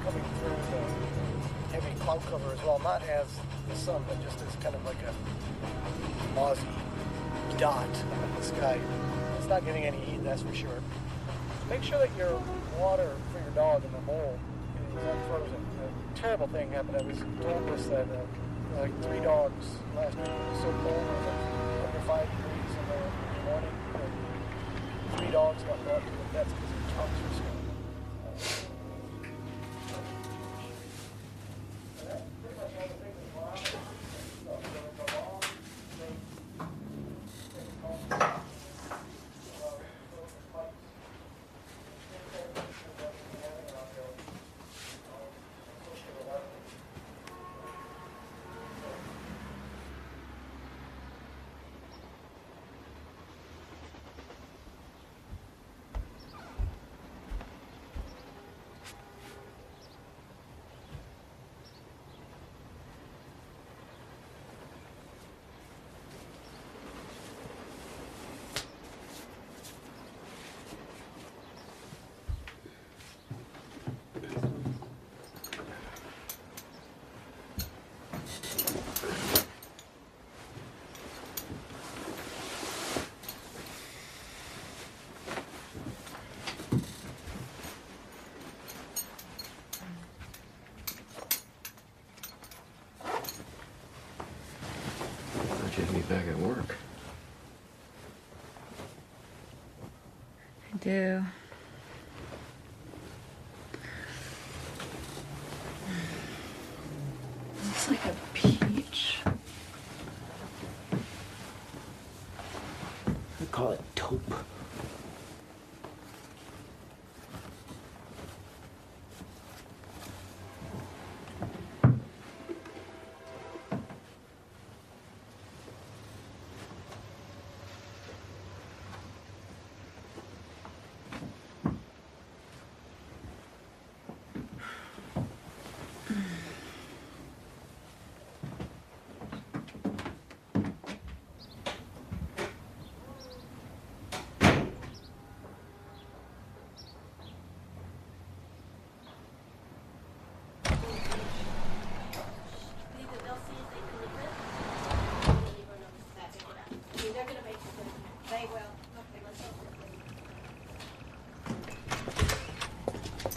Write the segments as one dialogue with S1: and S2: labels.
S1: coming through the heavy cloud cover as well, not as the sun, but just as kind of like a mozzie dot in the sky. It's not getting any heat, that's for sure. Make sure that your water for your dog in the bowl is unfrozen. A terrible thing happened. I was told this that like 3 dogs last week. It was so cold, it was like under 5 degrees in the morning. And 3 dogs got brought to the vets because their tongues were swollen.
S2: Get me back at work.
S3: I do. Looks like a peach.
S2: I call it taupe.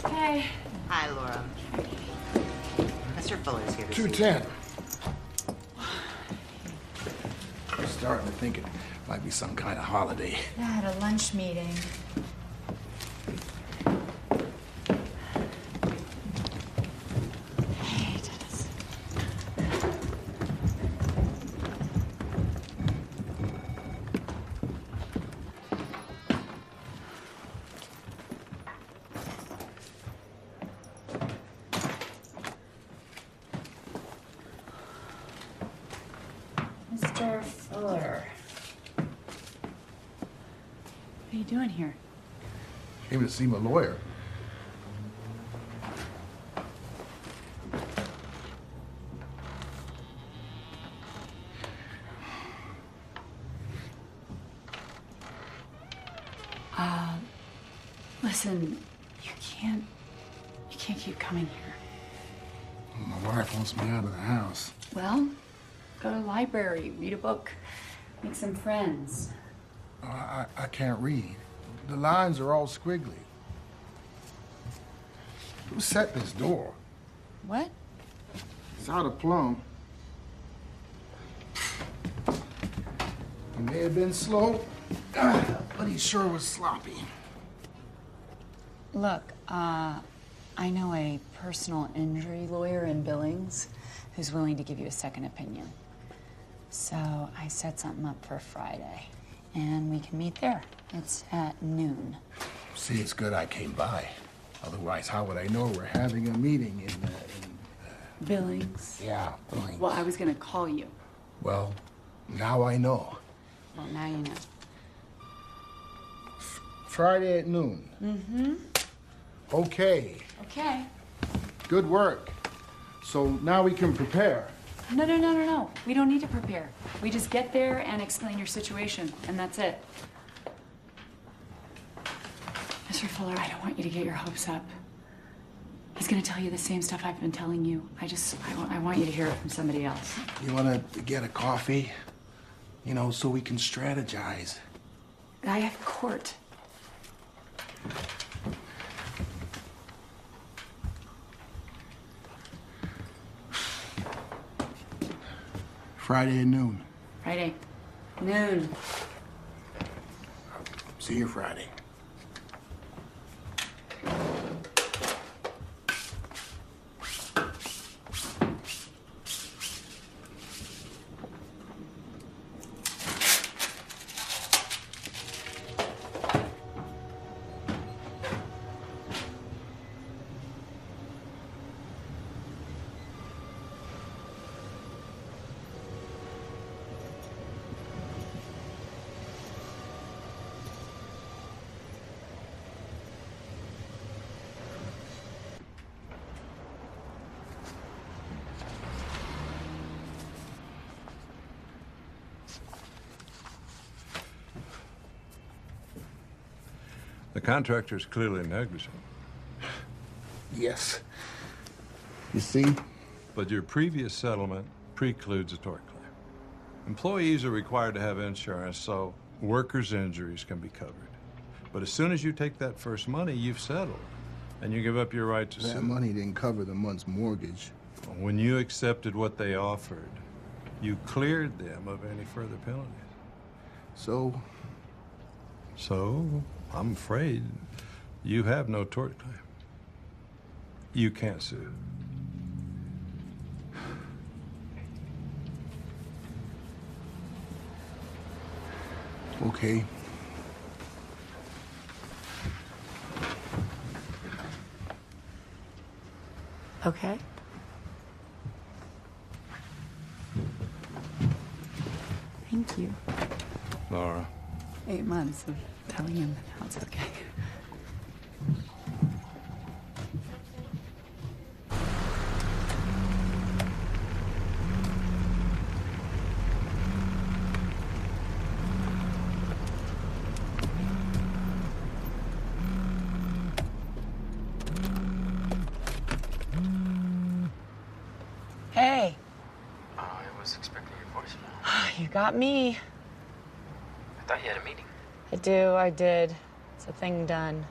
S3: Hey.
S4: Hi, Laura. Mr. Fuller's here to see you.
S5: 210. I'm starting to think it might be some kind of holiday.
S3: Yeah, I had a lunch meeting. Hey, Dennis. Mr. Fuller. What are you doing here?
S5: Came to see my lawyer.
S3: Listen, you can't keep coming here.
S5: My wife wants me out of the house.
S3: Well, go to the library, read a book, make some friends.
S5: I can't read. The lines are all squiggly. Who set this door?
S3: What?
S5: It's out of plumb. He may have been slow, but he sure was sloppy.
S3: Look, I know a personal injury lawyer in Billings who's willing to give you a second opinion. So I set something up for Friday, and we can meet there. It's at noon.
S5: See, it's good I came by. Otherwise, how would I know we're having a meeting in
S3: Billings?
S5: yeah, Billings.
S3: Well, I was gonna call you.
S5: Well, now I know.
S3: Well, now you know.
S5: Friday at noon.
S3: Mm-hmm.
S5: Okay.
S3: Okay.
S5: Good work. So now we can prepare.
S3: No. We don't need to prepare. We just get there and explain your situation, and that's it. Mr. Fuller, I don't want you to get your hopes up. He's gonna tell you the same stuff I've been telling you. I want you to hear it from somebody else.
S5: You wanna get a coffee? You know, so we can strategize.
S3: I have court.
S5: Friday at noon.
S3: Friday. Noon.
S5: See you Friday.
S6: The contractor is clearly negligent.
S5: Yes. You see?
S6: But your previous settlement precludes a tort claim. Employees are required to have insurance so workers' injuries can be covered. But as soon as you take that first money, you've settled, and you give up your right to sue.
S5: That money didn't cover the month's mortgage.
S6: When you accepted what they offered, you cleared them of any further penalties.
S5: So,
S6: I'm afraid you have no tort claim. You can't sue.
S5: okay.
S3: Okay. Thank you.
S6: Laura.
S3: 8 months of telling him how it's okay. Hey.
S2: I was expecting your voicemail.
S3: You got me.
S2: I thought you had a meeting.
S3: I did. It's a thing done.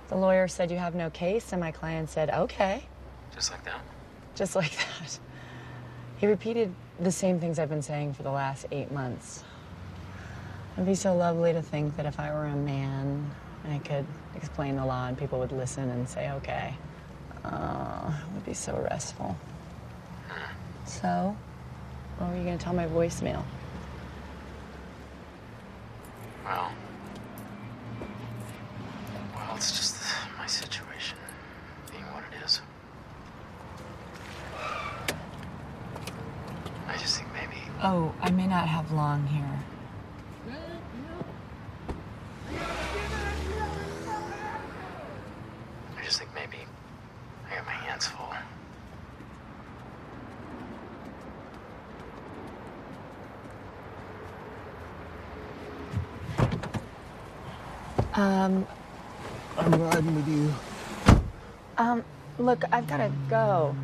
S3: The lawyer said you have no case, and my client said, okay.
S2: Just like that?
S3: Just like that. He repeated the same things I've been saying for the last 8 months. It'd be so lovely to think that if I were a man, I could explain the law and people would listen and say, okay. It would be so restful. So, what were you going to tell my voicemail?
S2: Well, it's just my situation being what it is. I just think maybe...
S3: Oh, I may not have long here.
S2: I just think maybe I got my hands full.
S5: I'm riding with you.
S3: Look, I've got to go.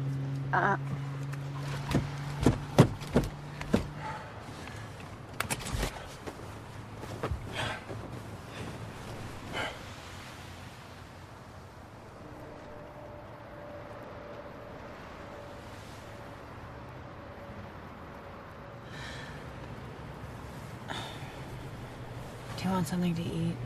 S3: Do you want something to eat?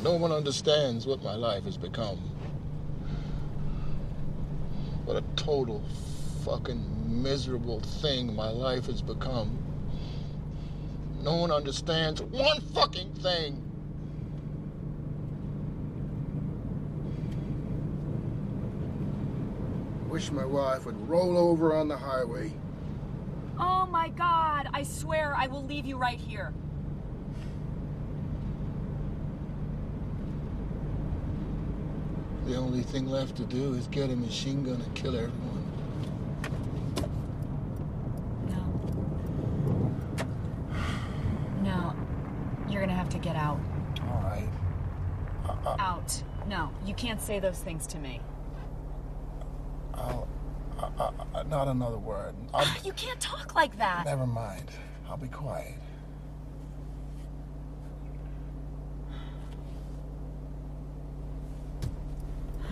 S5: No one understands what my life has become. What a total fucking miserable thing my life has become. No one understands one fucking thing. Wish my wife would roll over on the highway.
S7: Oh my God, I swear I will leave you right here.
S5: The only thing left to do is get a machine gun and kill everyone.
S7: No, you're gonna have to get out.
S5: All right.
S7: Out. No, you can't say those things to me.
S5: Not another word.
S7: You can't talk like that.
S5: Never mind. I'll be quiet.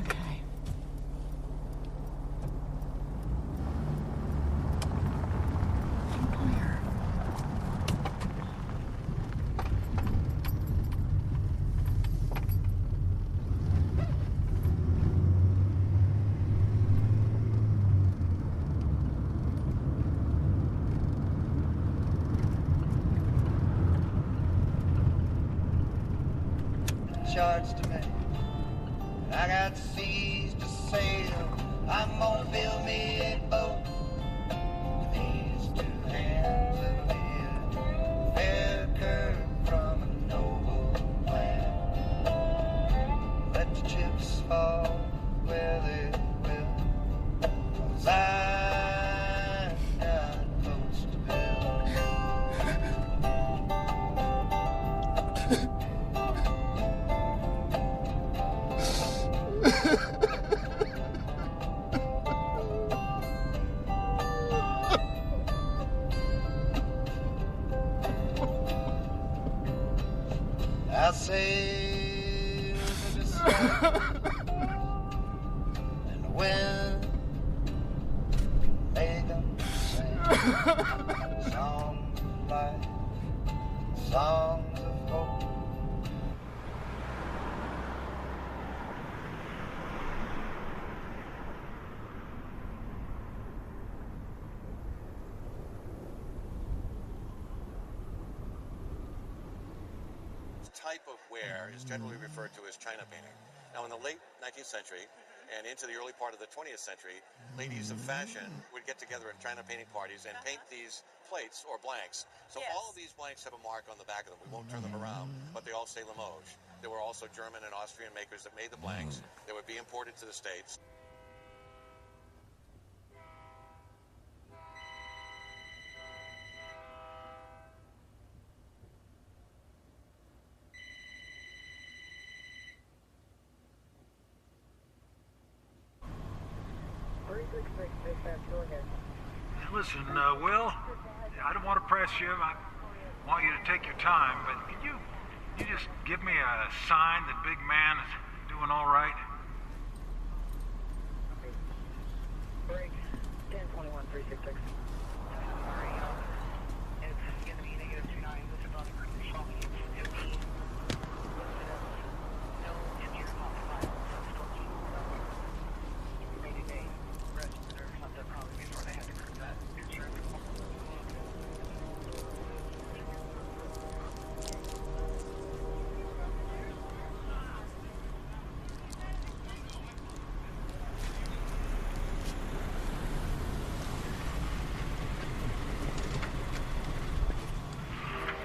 S7: Okay. Lawyer.
S8: Charge to me. I got seas to sail. I'm gonna build me a boat. With these two hands of lead, fair curve from a noble land. Let the chips fall where they will. 'Cause I got boats to build. I sail to the sun, and the wind make them sing songs of life, songs of hope.
S9: Type of wear is generally referred to as China painting. Now, in the late 19th century and into the early part of the 20th century, ladies of fashion would get together at China painting parties and paint these plates or blanks. So all of these blanks have a mark on the back of them. We won't turn them around, but they all say Limoges. There were also German and Austrian makers that made the blanks. They would be imported to the States.
S10: Listen, Will, I don't want to press you. I want you to take your time, but can you just give me a sign that Big Man is doing all right?
S8: Break 10-21-366. Sorry, it's going to be -29. This is on the cruise shop. 15. No injured on the file. Maybe they rested or something probably before they had to cruise that insurance.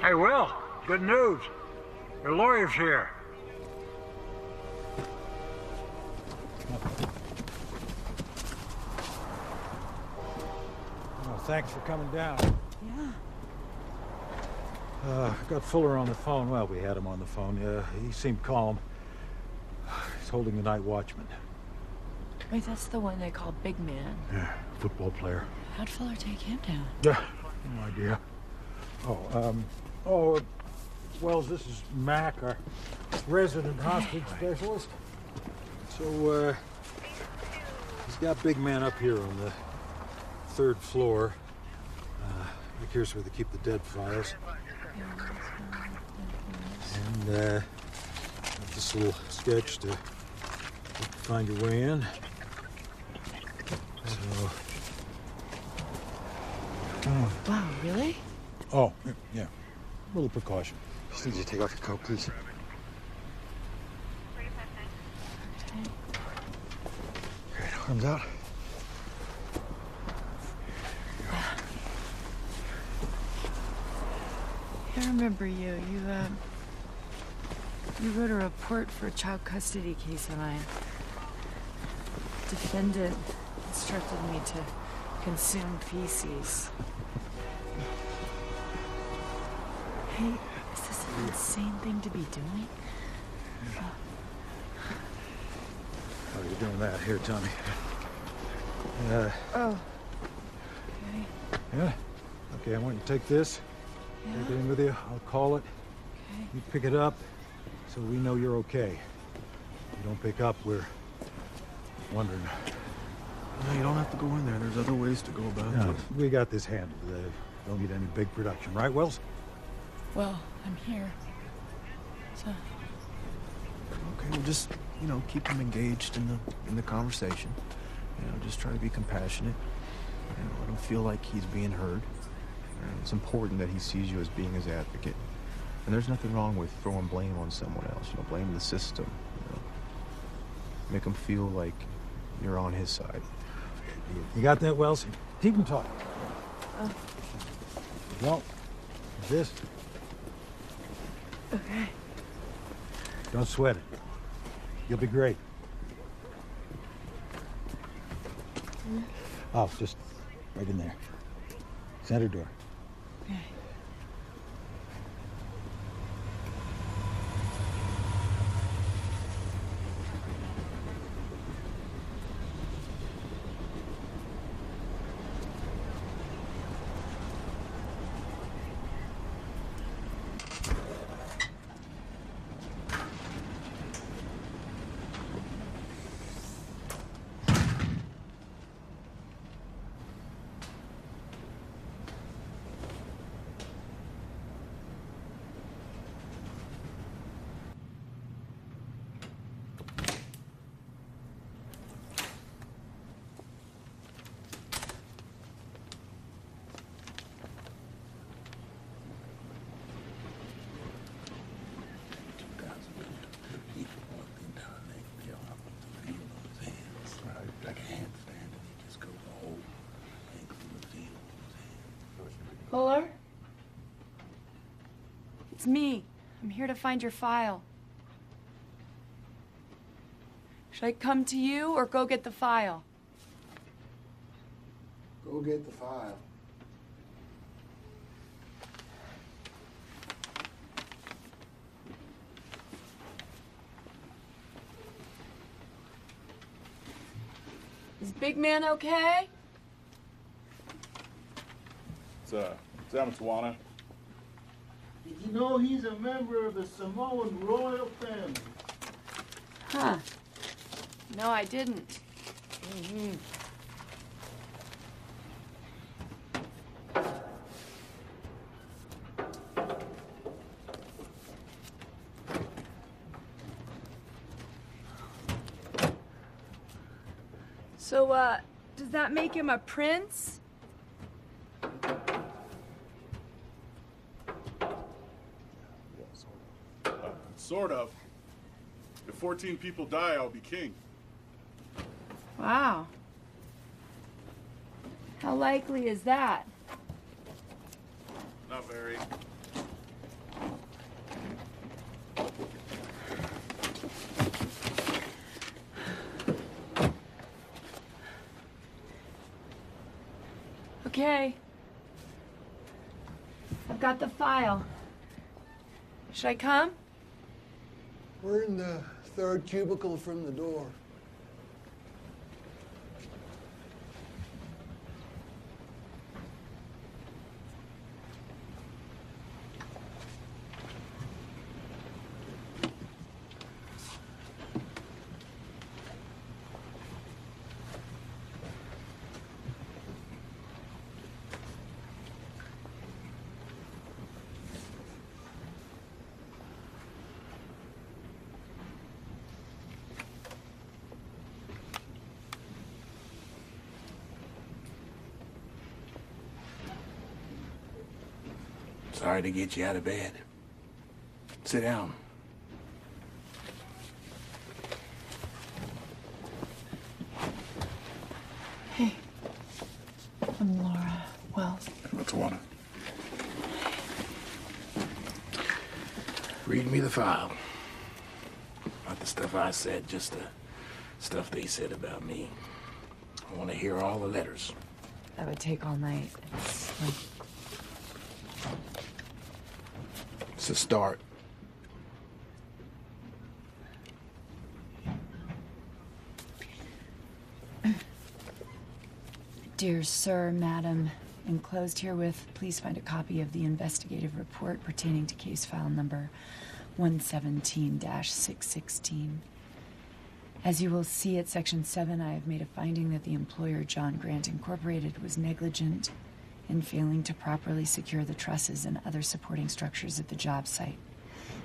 S10: Hey, Will, good news. Your lawyer's here. Well, thanks for coming down.
S3: Yeah.
S10: Got Fuller on the phone. Well, we had him on the phone. He seemed calm. He's holding the night watchman.
S7: Wait, that's the one they call Big Man.
S10: Yeah, football player.
S7: How'd Fuller take him down?
S10: Yeah, no idea. Wells, this is Mac, our resident hostage specialist. So, he's got Big Man up here on the 3rd floor. Like here's where they keep the dead files. And, this little sketch to find your way in. So.
S3: Wow, really?
S10: Oh, yeah. A little precaution. Just need you to take off your coat, please. Great, arms out.
S3: I remember you. You wrote a report for a child custody case of mine. Defendant instructed me to consume feces. Hey, is this an insane thing to be doing?
S10: How are you doing that here, Tommy?
S3: Oh.
S10: Yeah? Okay, I want you to take this.
S3: Yeah.
S10: Take it in with you. I'll call it.
S3: Okay.
S10: You pick it up so we know you're okay. If you don't pick up, we're wondering.
S2: No, you don't have to go in there. There's other ways to go about
S10: No,
S2: it.
S10: we got this handled. Don't need any big production, right, Wells?
S3: Well, I'm here. So,
S2: Okay, well, just, keep him engaged in the conversation. Just try to be compassionate. Let him feel like he's being heard. It's important that he sees you as being his advocate. And there's nothing wrong with throwing blame on someone else. Blame the system. Make him feel like you're on his side.
S10: You got that, Wells? Keep him talking. Well, this.
S3: okay.
S10: Don't sweat it. You'll be great. Oh, just right in there. Center door.
S3: Okay. Fuller? It's me. I'm here to find your file. Should I come to you or go get the file?
S5: Go get the file.
S7: Is Big Man okay?
S11: It's Amatawan.
S5: Did you know he's a member of the Samoan royal family?
S7: Huh. No, I didn't. So, does that make him a prince?
S11: Sort of. If 14 people die, I'll be king.
S7: Wow. How likely is that?
S11: Not very.
S7: Okay. I've got the file. Should I come?
S5: We're in the third cubicle from the door.
S12: Sorry to get you out of bed. Sit down.
S3: Hey, I'm Laura Wells.
S12: What's water? Read me the file. Not the stuff I said, just the stuff they said about me. I want to hear all the letters.
S3: That would take all night.
S12: It's a start.
S3: Dear Sir, Madam, enclosed herewith, please find a copy of the investigative report pertaining to case file number 117-616. As you will see at Section 7, I have made a finding that the employer, John Grant Incorporated, was negligent in failing to properly secure the trusses and other supporting structures at the job site,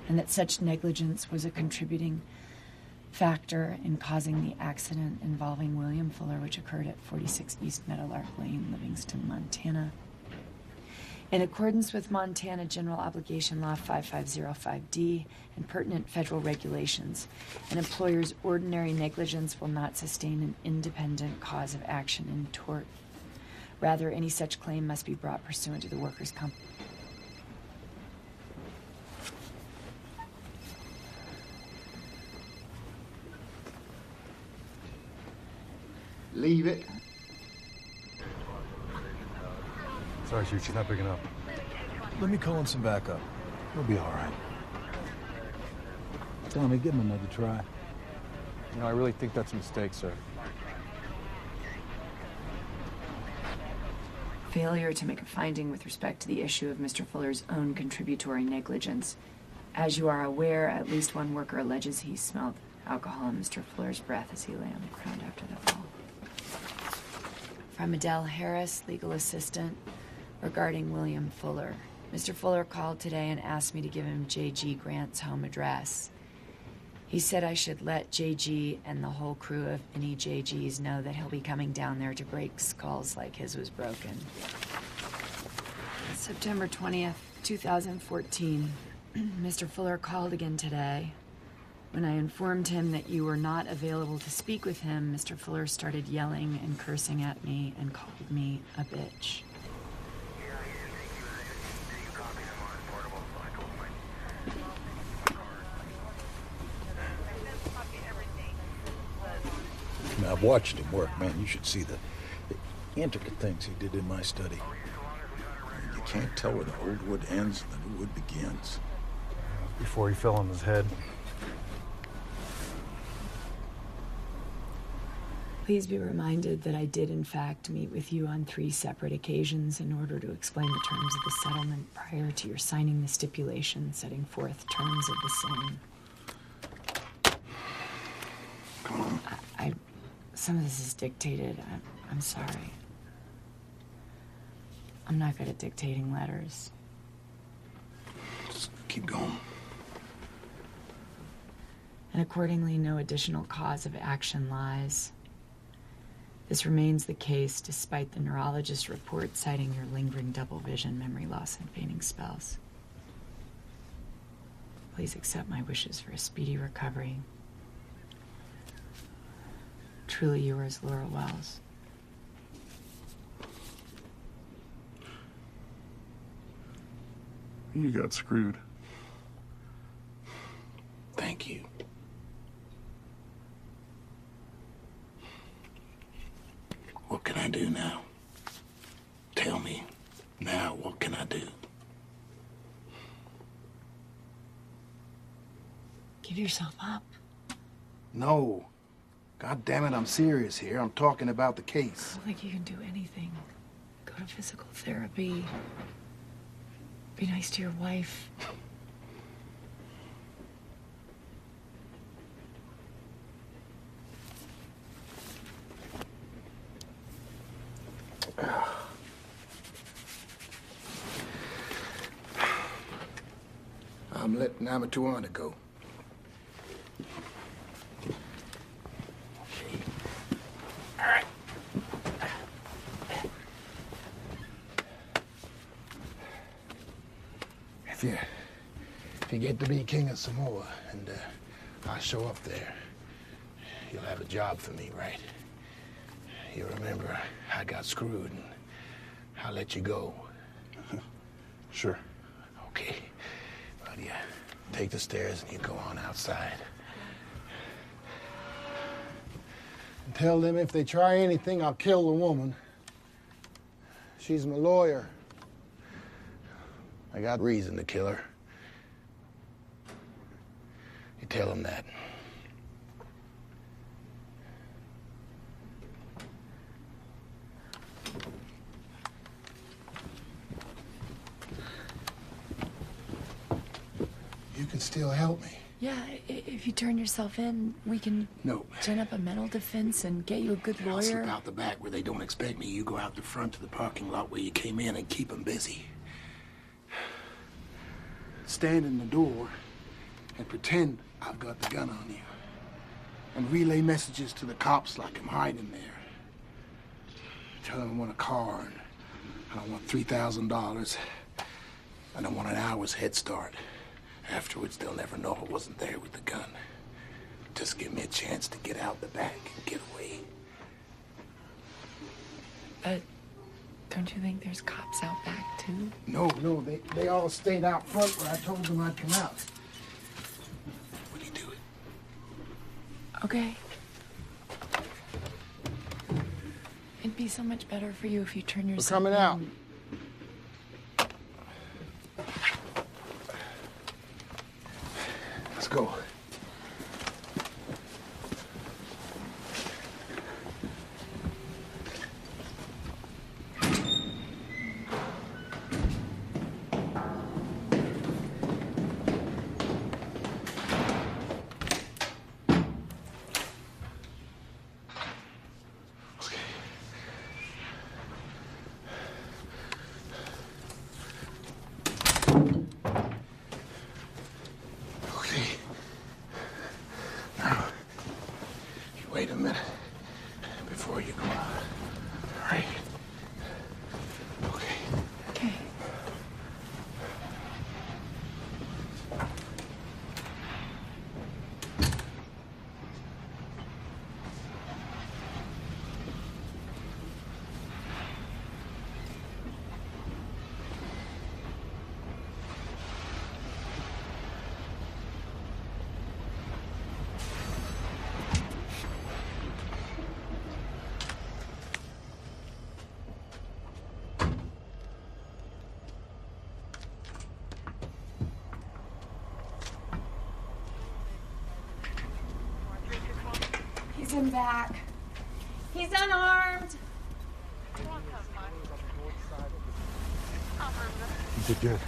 S3: and that such negligence was a contributing factor in causing the accident involving William Fuller, which occurred at 46 East Meadowlark Lane, Livingston, Montana. In accordance with Montana General Obligation Law 5505D and pertinent federal regulations, an employer's ordinary negligence will not sustain an independent cause of action in tort. Rather, any such claim must be brought pursuant to the workers' comp.
S12: Leave it.
S10: Sorry, Chief, she's not picking up.
S2: Let me call in some backup.
S10: We'll be all right. Tommy, give him another try.
S2: You know, I really think that's a mistake, sir.
S3: Failure to make a finding with respect to the issue of Mr. Fuller's own contributory negligence. As you are aware, at least one worker alleges he smelled alcohol in Mr. Fuller's breath as he lay on the ground after the fall. From Adele Harris, legal assistant, regarding William Fuller. Mr. Fuller called today and asked me to give him J.G. Grant's home address. He said I should let J.G. and the whole crew of any J.G.'s know that he'll be coming down there to break skulls like his was broken. September 20th, 2014. Mr. Fuller called again today. When I informed him that you were not available to speak with him, Mr. Fuller started yelling and cursing at me and called me a bitch.
S10: Now, I've watched him work, man. You should see the intricate things he did in my study.
S13: You can't tell where the old wood ends and the new wood begins.
S10: Before he fell on his head.
S3: Please be reminded that I did, in fact, meet with you on 3 separate occasions in order to explain the terms of the settlement prior to your signing the stipulation setting forth terms of the same.
S12: Come on.
S3: Some of this is dictated. I'm sorry. I'm not good at dictating letters.
S12: Just keep going.
S3: And accordingly, no additional cause of action lies. This remains the case despite the neurologist's report citing your lingering double vision, memory loss, and fainting spells. Please accept my wishes for a speedy recovery. Truly yours, Laura Wells.
S11: You got screwed.
S12: Thank you. What can I do now? Tell me now, what can I do?
S3: Give yourself up.
S12: No. God damn it, I'm serious here. I'm talking about the case.
S3: I don't think you can do anything. Go to physical therapy. Be nice to your wife.
S12: I'm letting Amatuana go. All right. if you get to be king of Samoa and I show up there, you'll have a job for me, right? You remember I got screwed and I let you go.
S13: Sure.
S12: Okay. Well, you take the stairs and you go on outside. And tell them if they try anything, I'll kill the woman. She's my lawyer. I got reason to kill her. You tell them that. You can still help me.
S14: Yeah, if you turn yourself in, we can
S12: No.
S14: gin up a mental defense and get you a good
S12: I'll slip
S14: lawyer.
S12: out the back where they don't expect me. You go out the front to the parking lot where you came in and keep them busy. Stand in the door and pretend I've got the gun on you. And relay messages to the cops like I'm hiding there. Tell them I want a car and I want $3,000 and I want an hour's head start. Afterwards, they'll never know I wasn't there with the gun. Just give me a chance to get out the back and get away.
S14: Don't you think there's cops out back, too?
S12: No, they all stayed out front where I told them I'd come out. Will you do it?
S14: Okay. It'd be so much better for you if you turn yourself
S12: We're coming out.
S14: in.
S12: Let's go. Wait a minute before you go out. All right? Okay.
S14: Okay.
S7: He's in back. He's unarmed.
S10: You did good.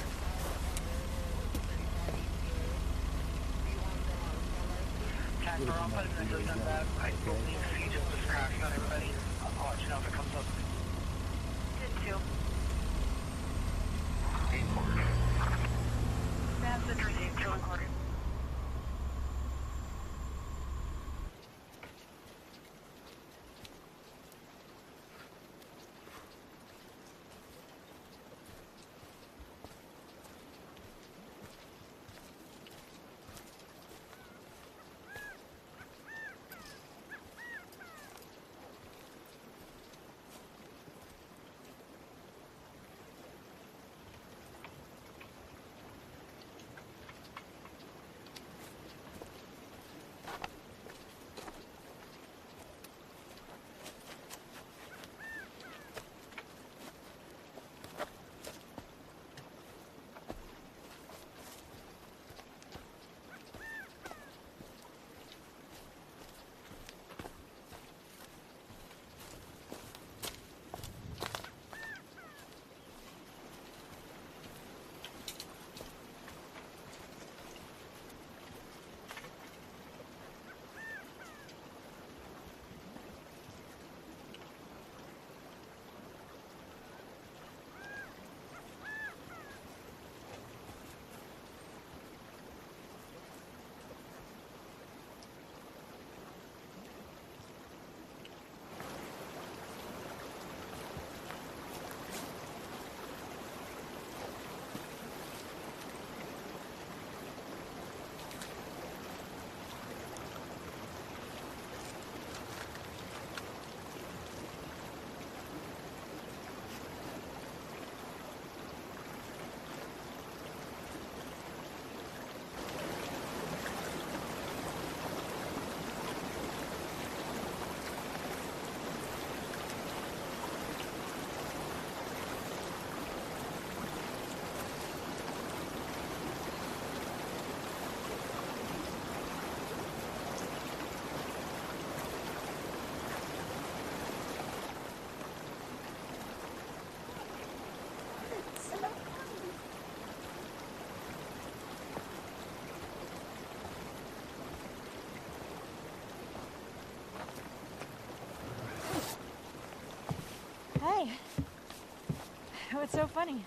S7: What's so funny?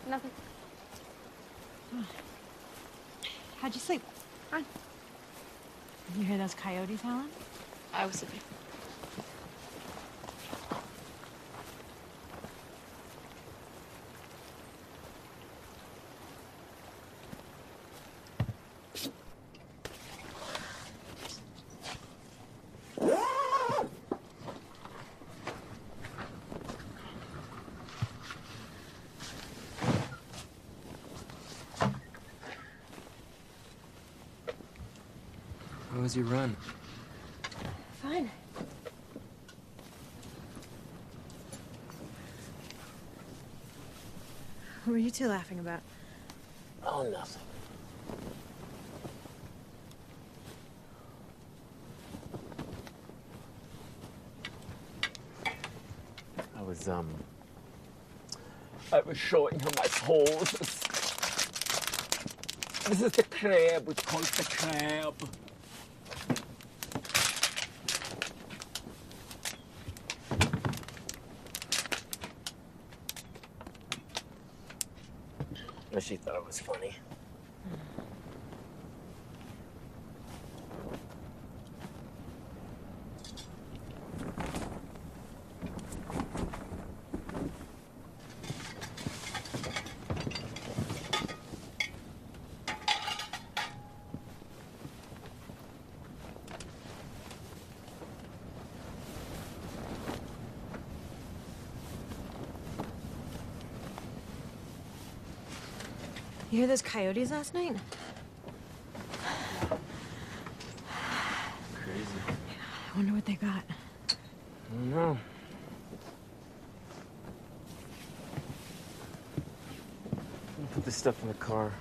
S15: Nothing.
S7: How'd you sleep?
S15: Fine.
S7: You hear those coyotes howling?
S15: I was sleeping.
S16: How was your run?
S7: Fine. What were you two laughing about?
S16: Oh, nothing. I was showing her my pose. This is the crab. We call it the crab. But she thought it was funny.
S7: You hear those coyotes last night?
S16: Crazy.
S7: I wonder what they got.
S16: I don't know. Put this stuff in the car.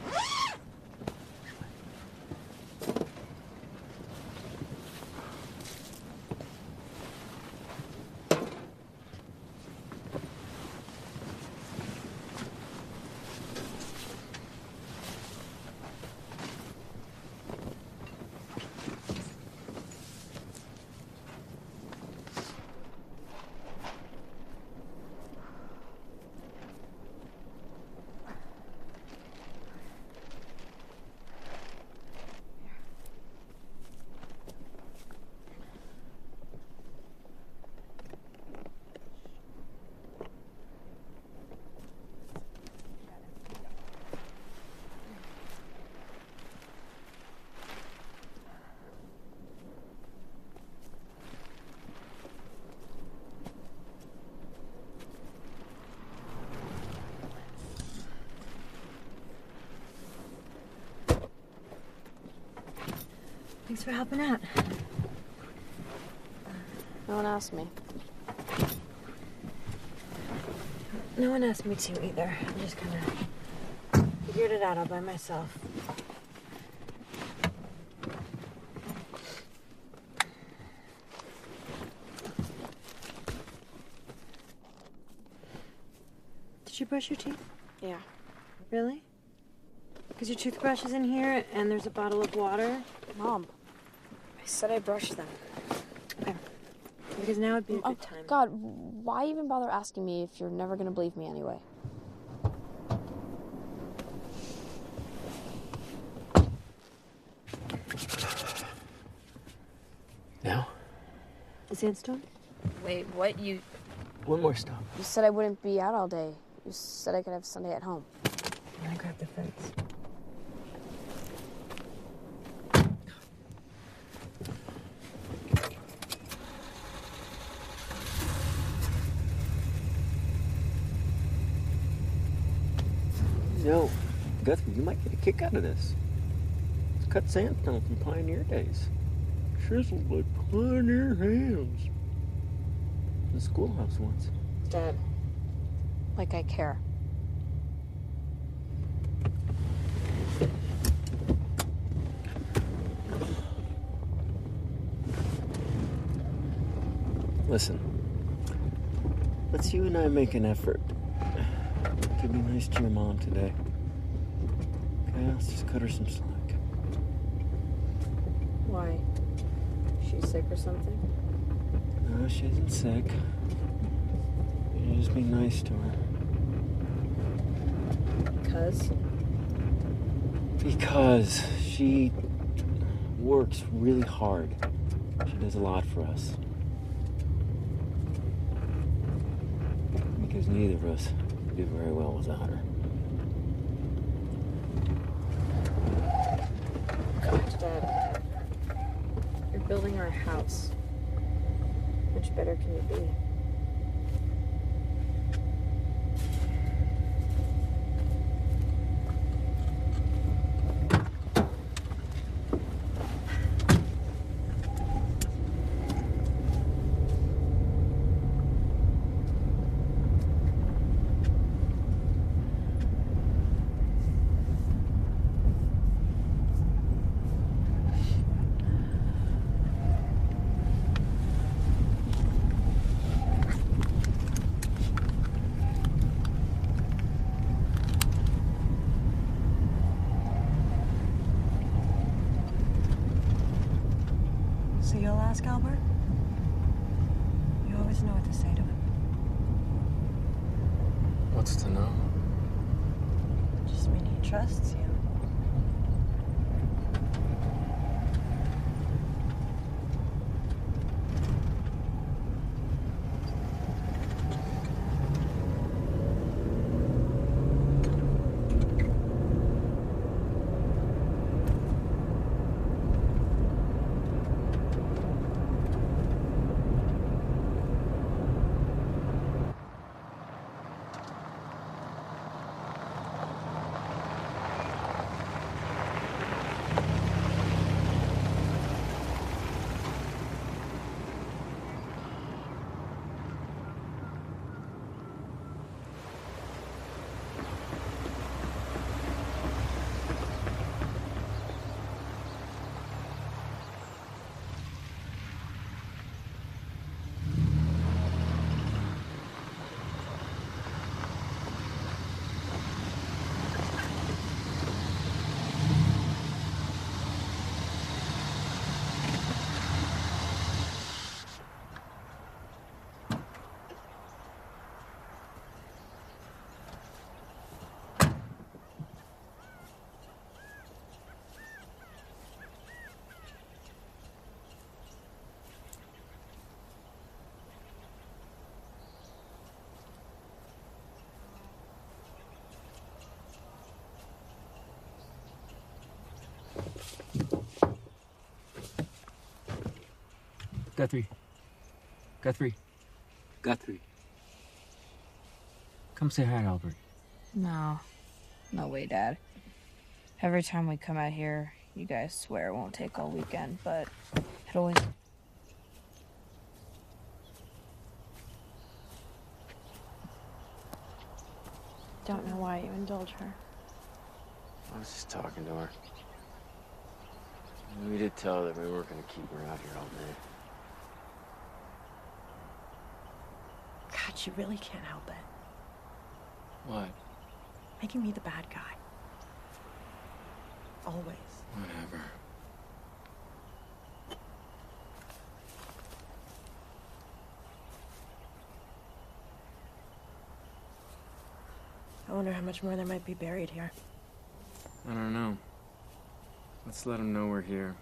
S7: Thanks for helping out.
S15: No one asked me.
S7: No one asked me to either. I just kind of figured it out all by myself. Did you brush your teeth?
S15: Yeah.
S7: Really? Because your toothbrush is in here and there's a bottle of water.
S15: Mom, I said I brushed them.
S7: Okay. Because now would be a good time.
S15: God, why even bother asking me if you're never gonna believe me anyway?
S16: Now?
S7: The sandstorm?
S15: Wait, what? You
S16: One more stop.
S15: said I wouldn't be out all day. You said I could have Sunday at home.
S7: I'm gonna grab the fence.
S16: No, Guthrie, you might get a kick out of this. It's cut sandstone from pioneer days. Chiseled by pioneer hands. In the schoolhouse once.
S15: Dad. Like I care.
S16: Listen, let's you and I make an effort to be nice to your mom today. Okay, let's just cut her some slack.
S15: Why? She's sick or something?
S16: No, she isn't sick. You just be nice to her.
S7: Because?
S16: Because she works really hard. She does a lot for us. Because neither of us do very well without her.
S7: Gosh, Dad. You're building our house. How much better can you be?
S17: So you'll ask Albert? You always know what to say to him.
S16: What's to know?
S17: Just mean he trusts you.
S16: Guthrie. Guthrie. Guthrie. Come say hi to Albert.
S18: No. No way, Dad. Every time we come out here, you guys swear it won't take all weekend, but it always...
S7: Don't know why you indulge her.
S16: I was just talking to her. We did tell her that we weren't going to keep her out here all day.
S17: God, you really can't help it.
S16: What?
S17: Making me the bad guy. Always.
S16: Whatever.
S17: I wonder how much more there might be buried here.
S16: I don't know. Let's let him know we're here.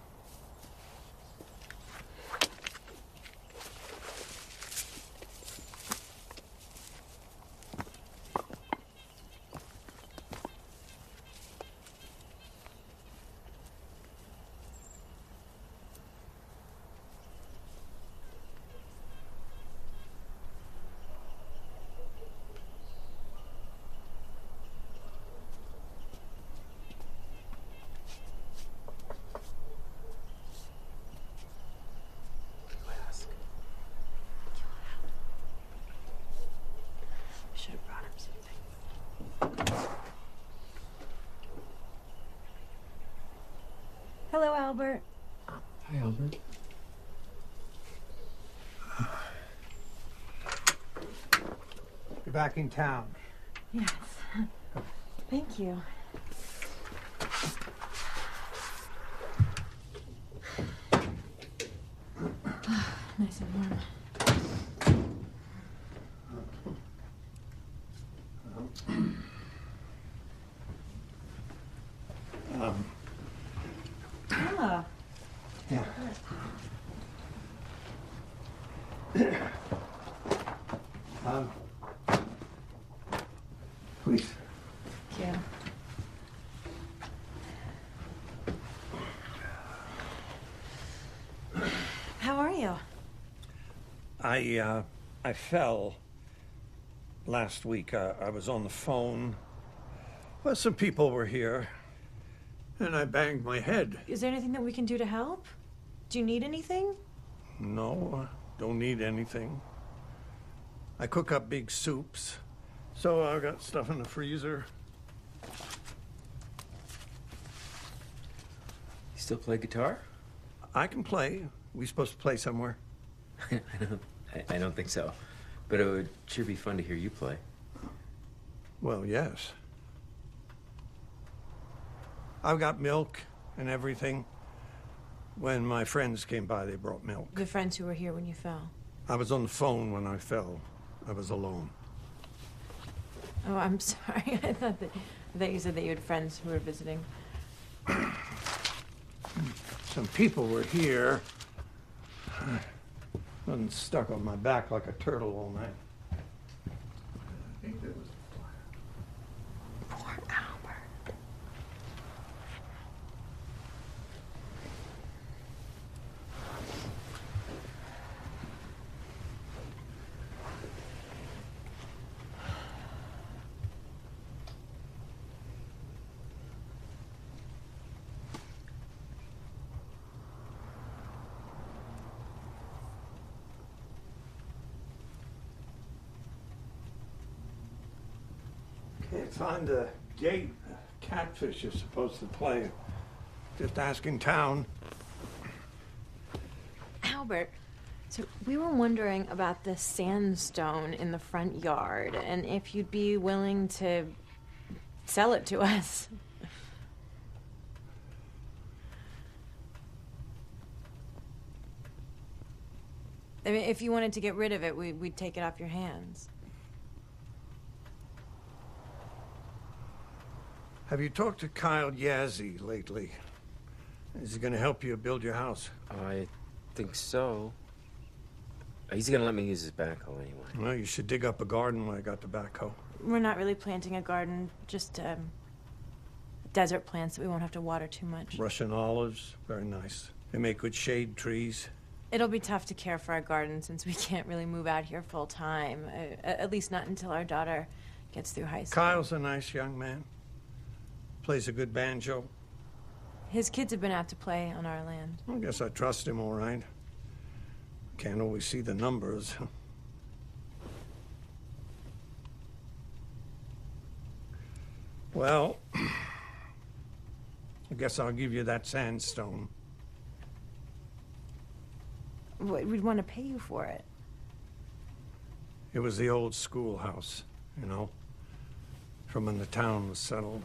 S17: Should have brought him something. Hello, Albert.
S16: Hi, Albert.
S19: You're back in town.
S17: Yes. Thank you. Nice and warm.
S18: you. How are you?
S20: I fell last week. I was on the phone. Well, some people were here, and I banged my head.
S18: Is there anything that we can do to help? Do you need anything?
S20: No, don't need anything. I cook up big soups, so I got stuff in the freezer.
S21: You still play guitar?
S20: I can play. We supposed to play somewhere?
S21: I don't think so. But it would sure be fun to hear you play.
S20: Well, yes. I've got milk and everything. When my friends came by, they brought milk.
S18: The friends who were here when you fell.
S20: I was on the phone when I fell. I was alone.
S18: Oh, I'm sorry. I thought you said that you had friends who were visiting.
S20: Some people were here. Wasn't stuck on my back like a turtle all night. I think it was
S18: Poor Albert.
S20: Can't find the gate Catfish is supposed to play. Just asking town.
S18: Albert, so we were wondering about the sandstone in the front yard and if you'd be willing to sell it to us. I mean, if you wanted to get rid of it, we'd take it off your hands.
S20: Have you talked to Kyle Yazzie lately? Is he going to help you build your house?
S21: I think so. He's gonna let me use his backhoe anyway.
S20: Well, you should dig up a garden when I got the backhoe.
S18: We're not really planting a garden, just desert plants that we won't have to water too much.
S20: Russian olives, very nice. They make good shade trees.
S18: It'll be tough to care for our garden since we can't really move out here full time, at least not until our daughter gets through high school.
S20: Kyle's a nice young man. Plays a good banjo.
S18: His kids have been out to play on our land.
S20: I guess I trust him all right. Can't always see the numbers. Well, I guess I'll give you that sandstone.
S18: We'd want to pay you for it.
S20: It was the old schoolhouse, you know, from when the town was settled.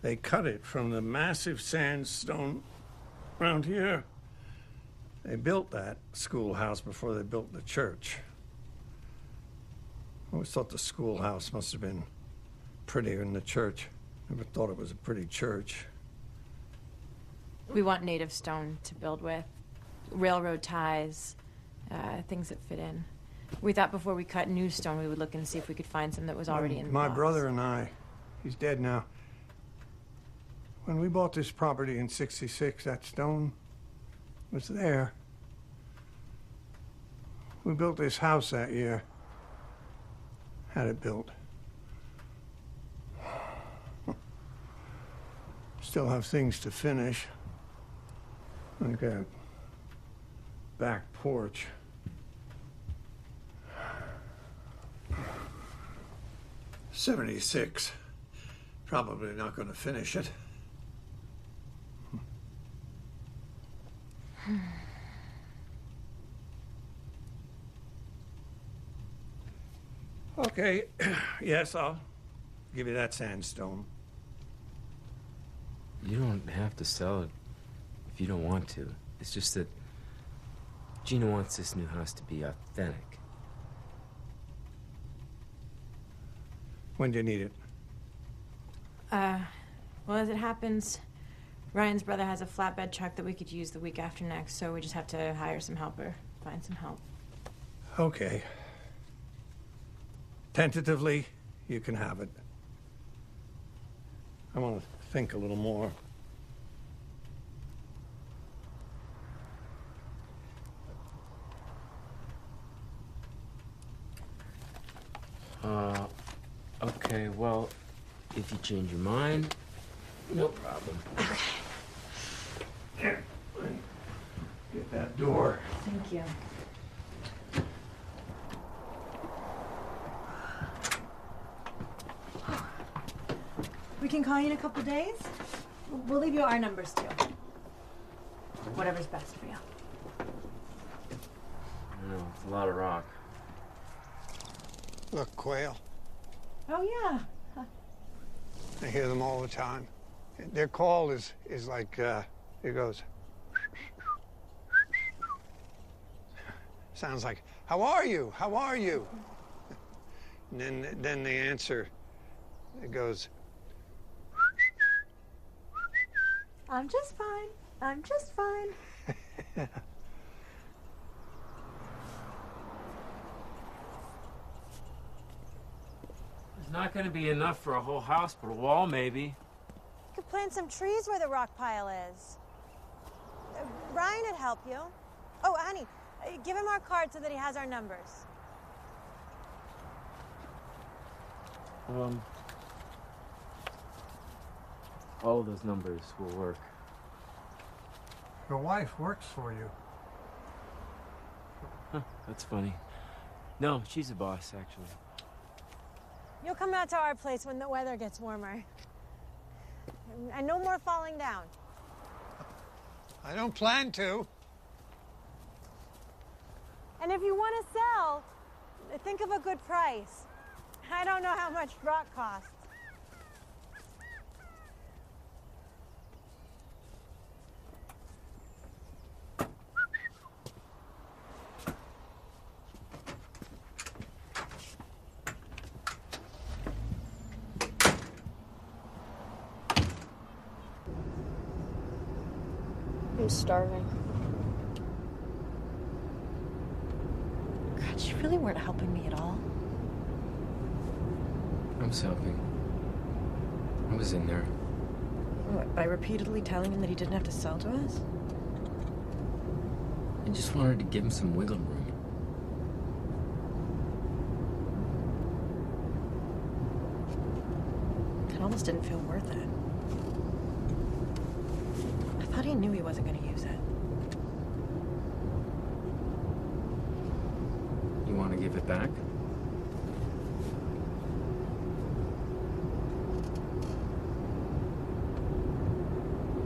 S20: They cut it from the massive sandstone around here. They built that schoolhouse before they built the church. I always thought the schoolhouse must have been prettier than the church. Never thought it was a pretty church.
S18: We want native stone to build with, railroad ties, things that fit in. We thought before we cut new stone, we would look and see if we could find some that was already in the
S20: My
S18: box.
S20: brother and I, he's dead now. When we bought this property in '66, that stone was there. We built this house that year. Had it built. Still have things to finish. Like a back porch. '76. Probably not going to finish it. Okay, yes, I'll give you that sandstone.
S21: You don't have to sell it if you don't want to. It's just that Gina wants this new house to be authentic.
S20: When do you need it?
S18: Well, as it happens, Ryan's brother has a flatbed truck that we could use the week after next, so we just have to hire some help or find some help.
S20: Okay. Tentatively, you can have it. I want to think a little more.
S21: Okay, well, if you change your mind, no problem.
S20: Here, get that door.
S18: Thank you.
S17: We can call you in a couple days?
S18: We'll leave you our numbers too. Whatever's best for you.
S21: I know, it's a lot of rock.
S10: Look, quail.
S17: Oh, yeah.
S10: I hear them all the time. Their call is like, it goes. Sounds like, how are you? How are you? And then the answer, it goes.
S17: I'm just fine. I'm just fine.
S21: There's not gonna be enough for a whole house, but a wall, maybe.
S17: You could plant some trees where the rock pile is. Ryan would help you. Oh, honey, give him our card so that he has our numbers.
S21: All of those numbers will work.
S10: Your wife works for you.
S21: Huh, that's funny. No, she's the boss, actually.
S17: You'll come out to our place when the weather gets warmer. And no more falling down.
S10: I don't plan to.
S17: And if you want to sell, think of a good price. I don't know how much rock costs.
S15: I'm starving.
S17: God, you really weren't helping me at all.
S21: I was helping. I was in there.
S17: What, by repeatedly telling him that he didn't have to sell to us?
S21: I just wanted to give him some wiggle room.
S17: It almost didn't feel worth it. I thought he knew he wasn't going to use it.
S21: You want to give it back?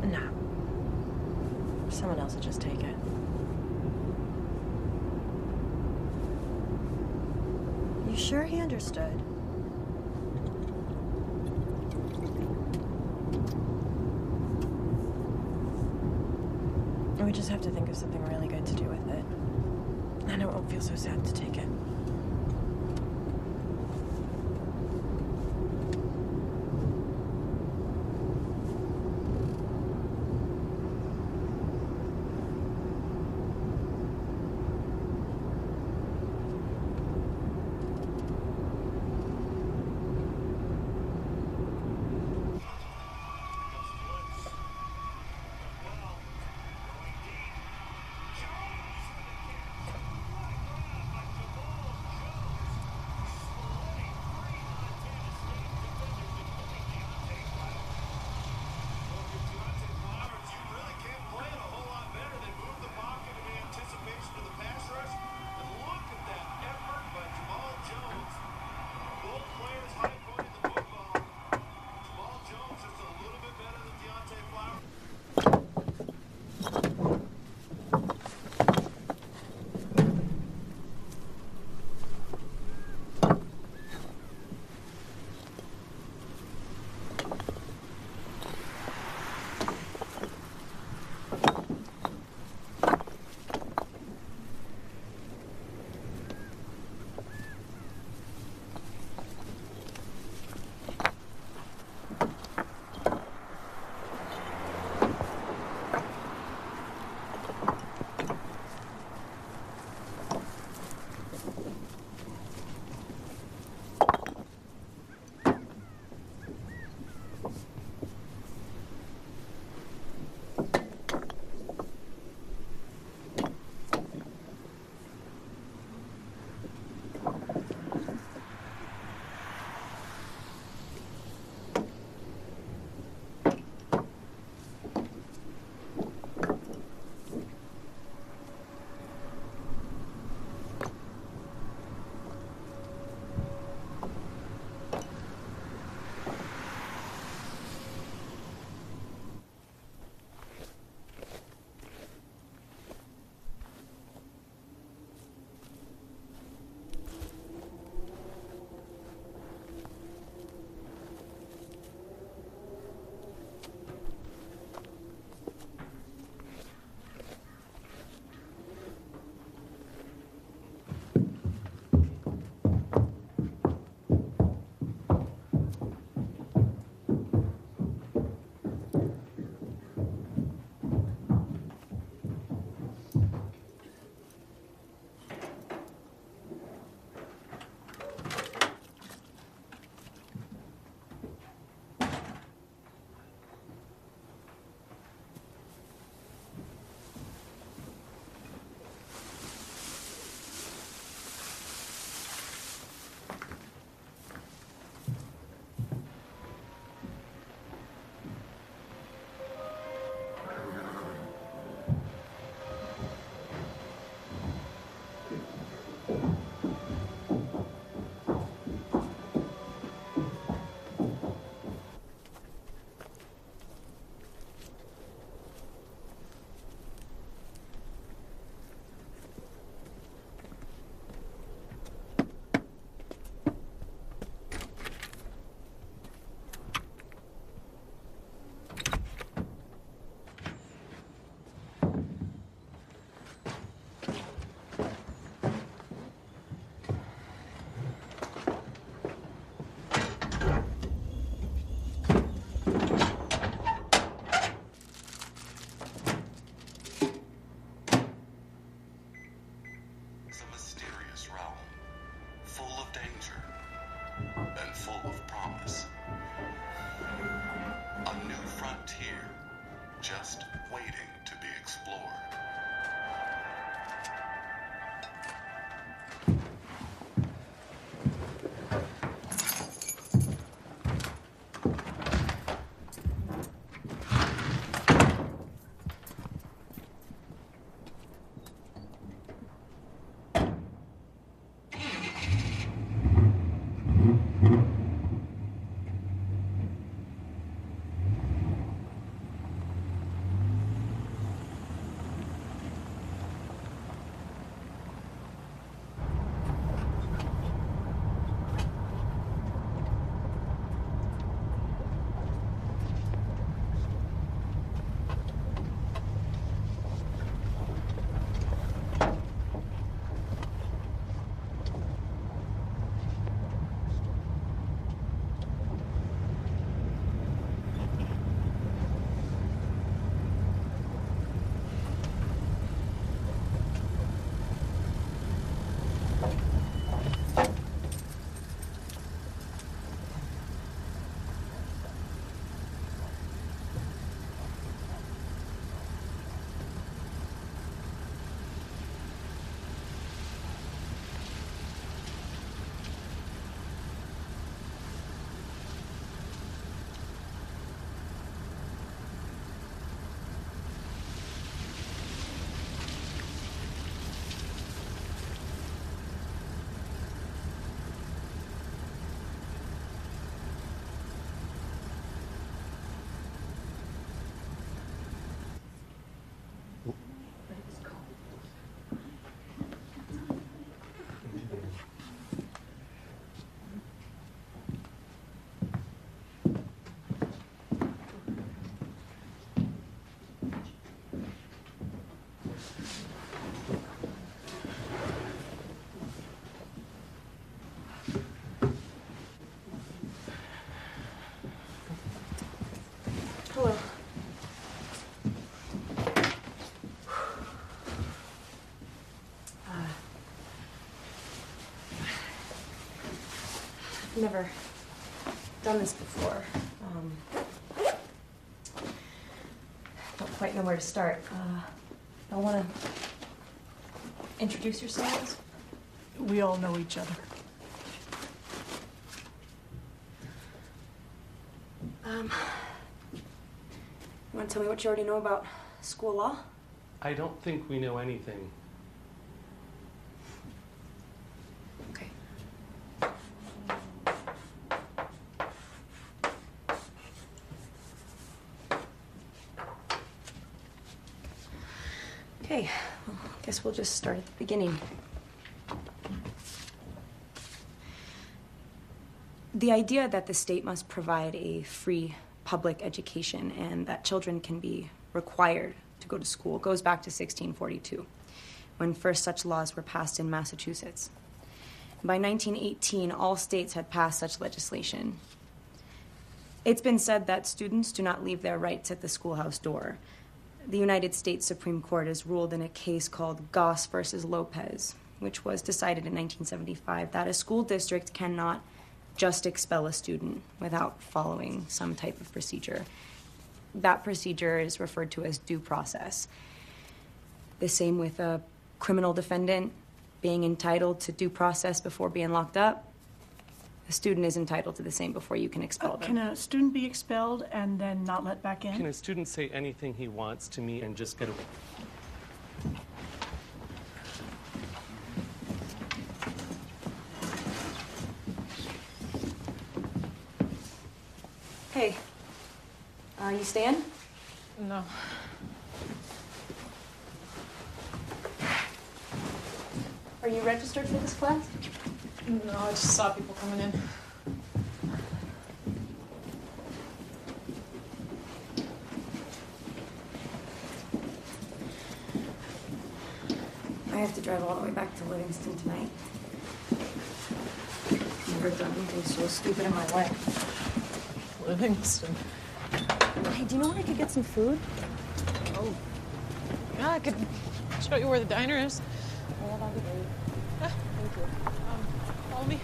S17: No. Someone else would just take it. You sure he understood? We just have to think of something really good to do with it. I know it won't feel so sad to take it.
S18: never done this before. Don't quite know where to start. I want to introduce yourselves.
S14: We all know each other.
S18: You want to tell me what you already know about school law?
S1: I don't think we know anything.
S18: Okay. Okay, well, I guess we'll just start at the beginning. The idea that the state must provide a free public education and that children can be required to go to school goes back to 1642, when first such laws were passed in Massachusetts. By 1918, all states had passed such legislation. It's been said that students do not leave their rights at the schoolhouse door. The United States Supreme Court has ruled in a case called Goss versus Lopez, which was decided in 1975, that a school district cannot just expel a student without following some type of procedure. That procedure is referred to as due process. The same with a criminal defendant being entitled to due process before being locked up. A student is entitled to the same before you can expel them.
S14: Can a student be expelled and then not let back in?
S1: Can a student say anything he wants to me and just get away?
S18: Hey, you staying?
S14: No.
S18: Are you registered for this class?
S14: No, I just saw people coming in.
S18: I have to drive all the way back to Livingston tonight. Never done anything so stupid in my life.
S14: Livingston.
S18: Hey, do you know where I could get some food?
S14: Oh. Yeah, I could show you where the diner is.
S18: Well, that'll be great.
S14: Yeah.
S18: Thank you.
S14: Follow me.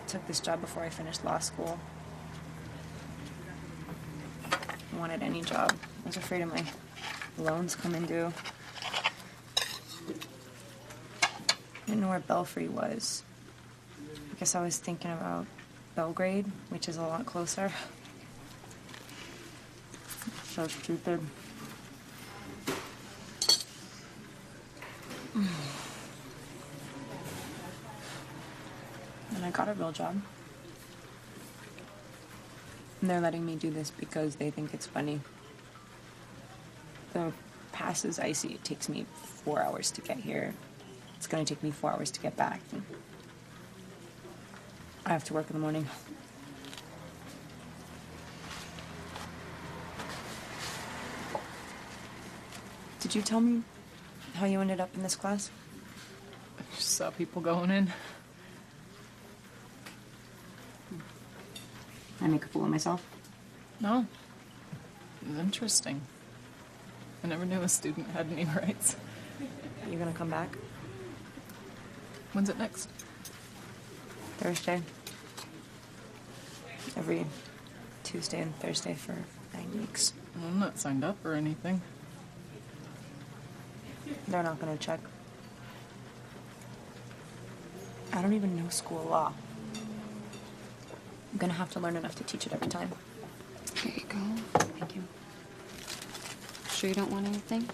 S18: Took this job before I finished law school. I wanted any job. I was afraid of my loans coming due. I didn't know where Belfry was. I guess I was thinking about Belgrade, which is a lot closer. So stupid. And I got a real job. And they're letting me do this because they think it's funny. The pass is icy. It takes me 4 hours to get here. It's gonna take me 4 hours to get back. And I have to work in the morning. Did you tell me how you ended up in this class?
S14: I just saw people going in.
S18: I make a fool of myself?
S14: No. It was interesting. I never knew a student had any rights.
S18: You gonna come back?
S14: When's it next?
S18: Thursday. Every Tuesday and Thursday for 9 weeks.
S14: I'm not signed up or anything.
S18: They're not gonna check. I don't even know school law. I'm gonna have to learn enough to teach it every time.
S3: Here you go. Thank you. Sure you don't want anything?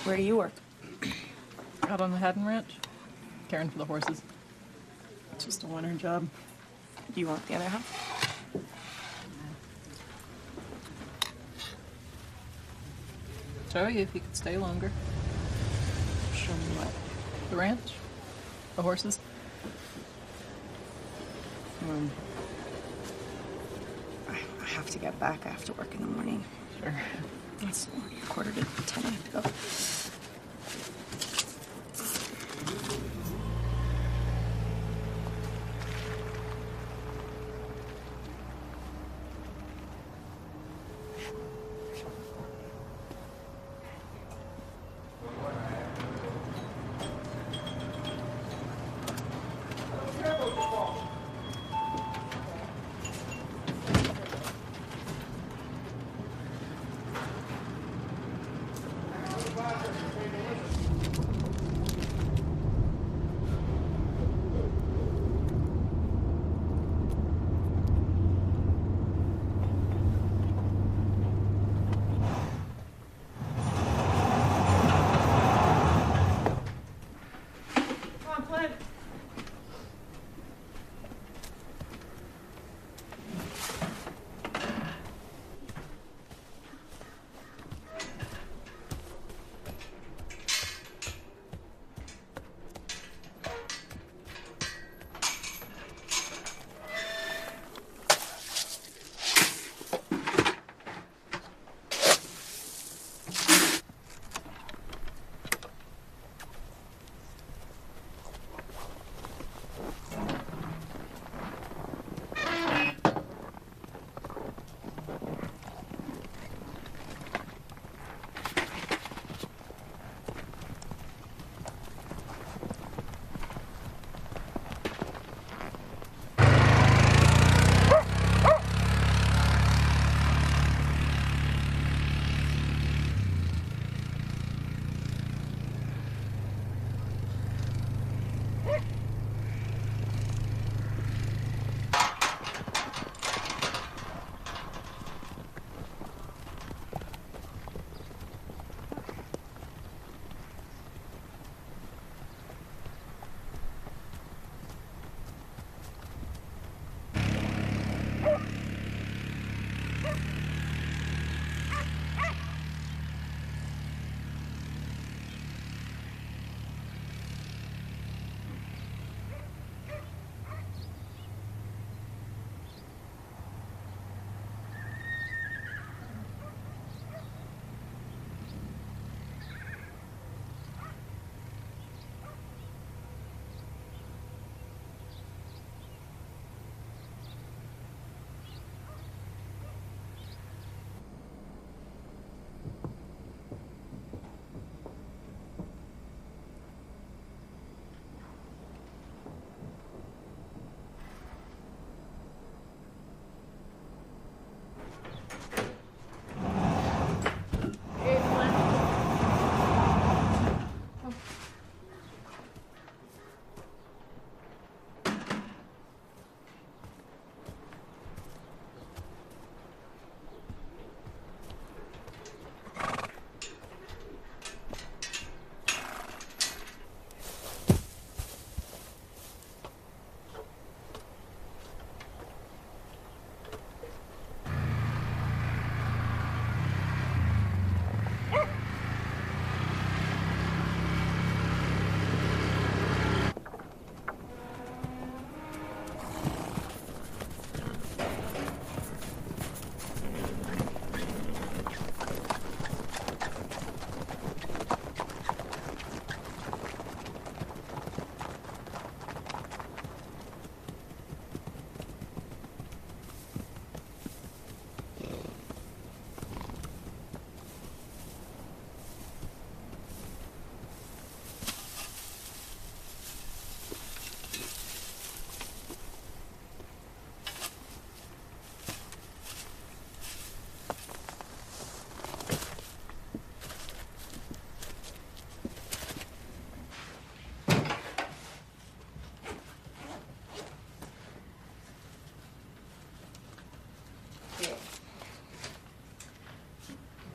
S18: Where do you work?
S14: Out on the Haddon Ranch, caring for the horses. It's just a winter job.
S18: Do you want the other half?
S14: Show you if you could stay longer.
S18: Show me what?
S14: The ranch, the horses.
S18: I have to get back. I have to work in the morning.
S14: Sure.
S18: It's already 9:45. I have to go.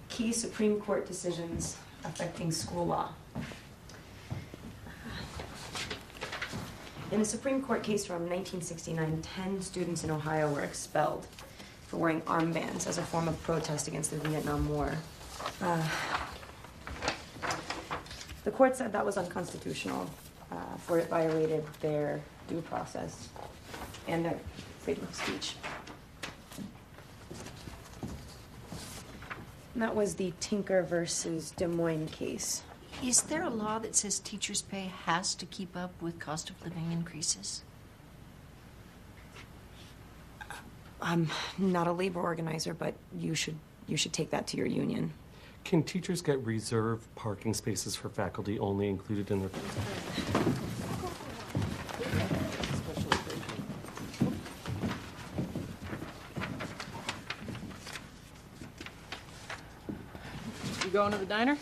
S18: Key Supreme Court decisions affecting school law. In a Supreme Court case from 1969, 10 students in Ohio were expelled for wearing armbands as a form of protest against the Vietnam War. The court said that was unconstitutional, for it violated their due process and their freedom of speech. And that was the Tinker versus Des Moines case.
S4: Is there a law that says teachers' pay has to keep up with cost of living increases?
S18: I'm not a labor organizer, but you should take that to your union.
S1: Can teachers get reserved parking spaces for faculty only included in their...
S14: You going to the diner?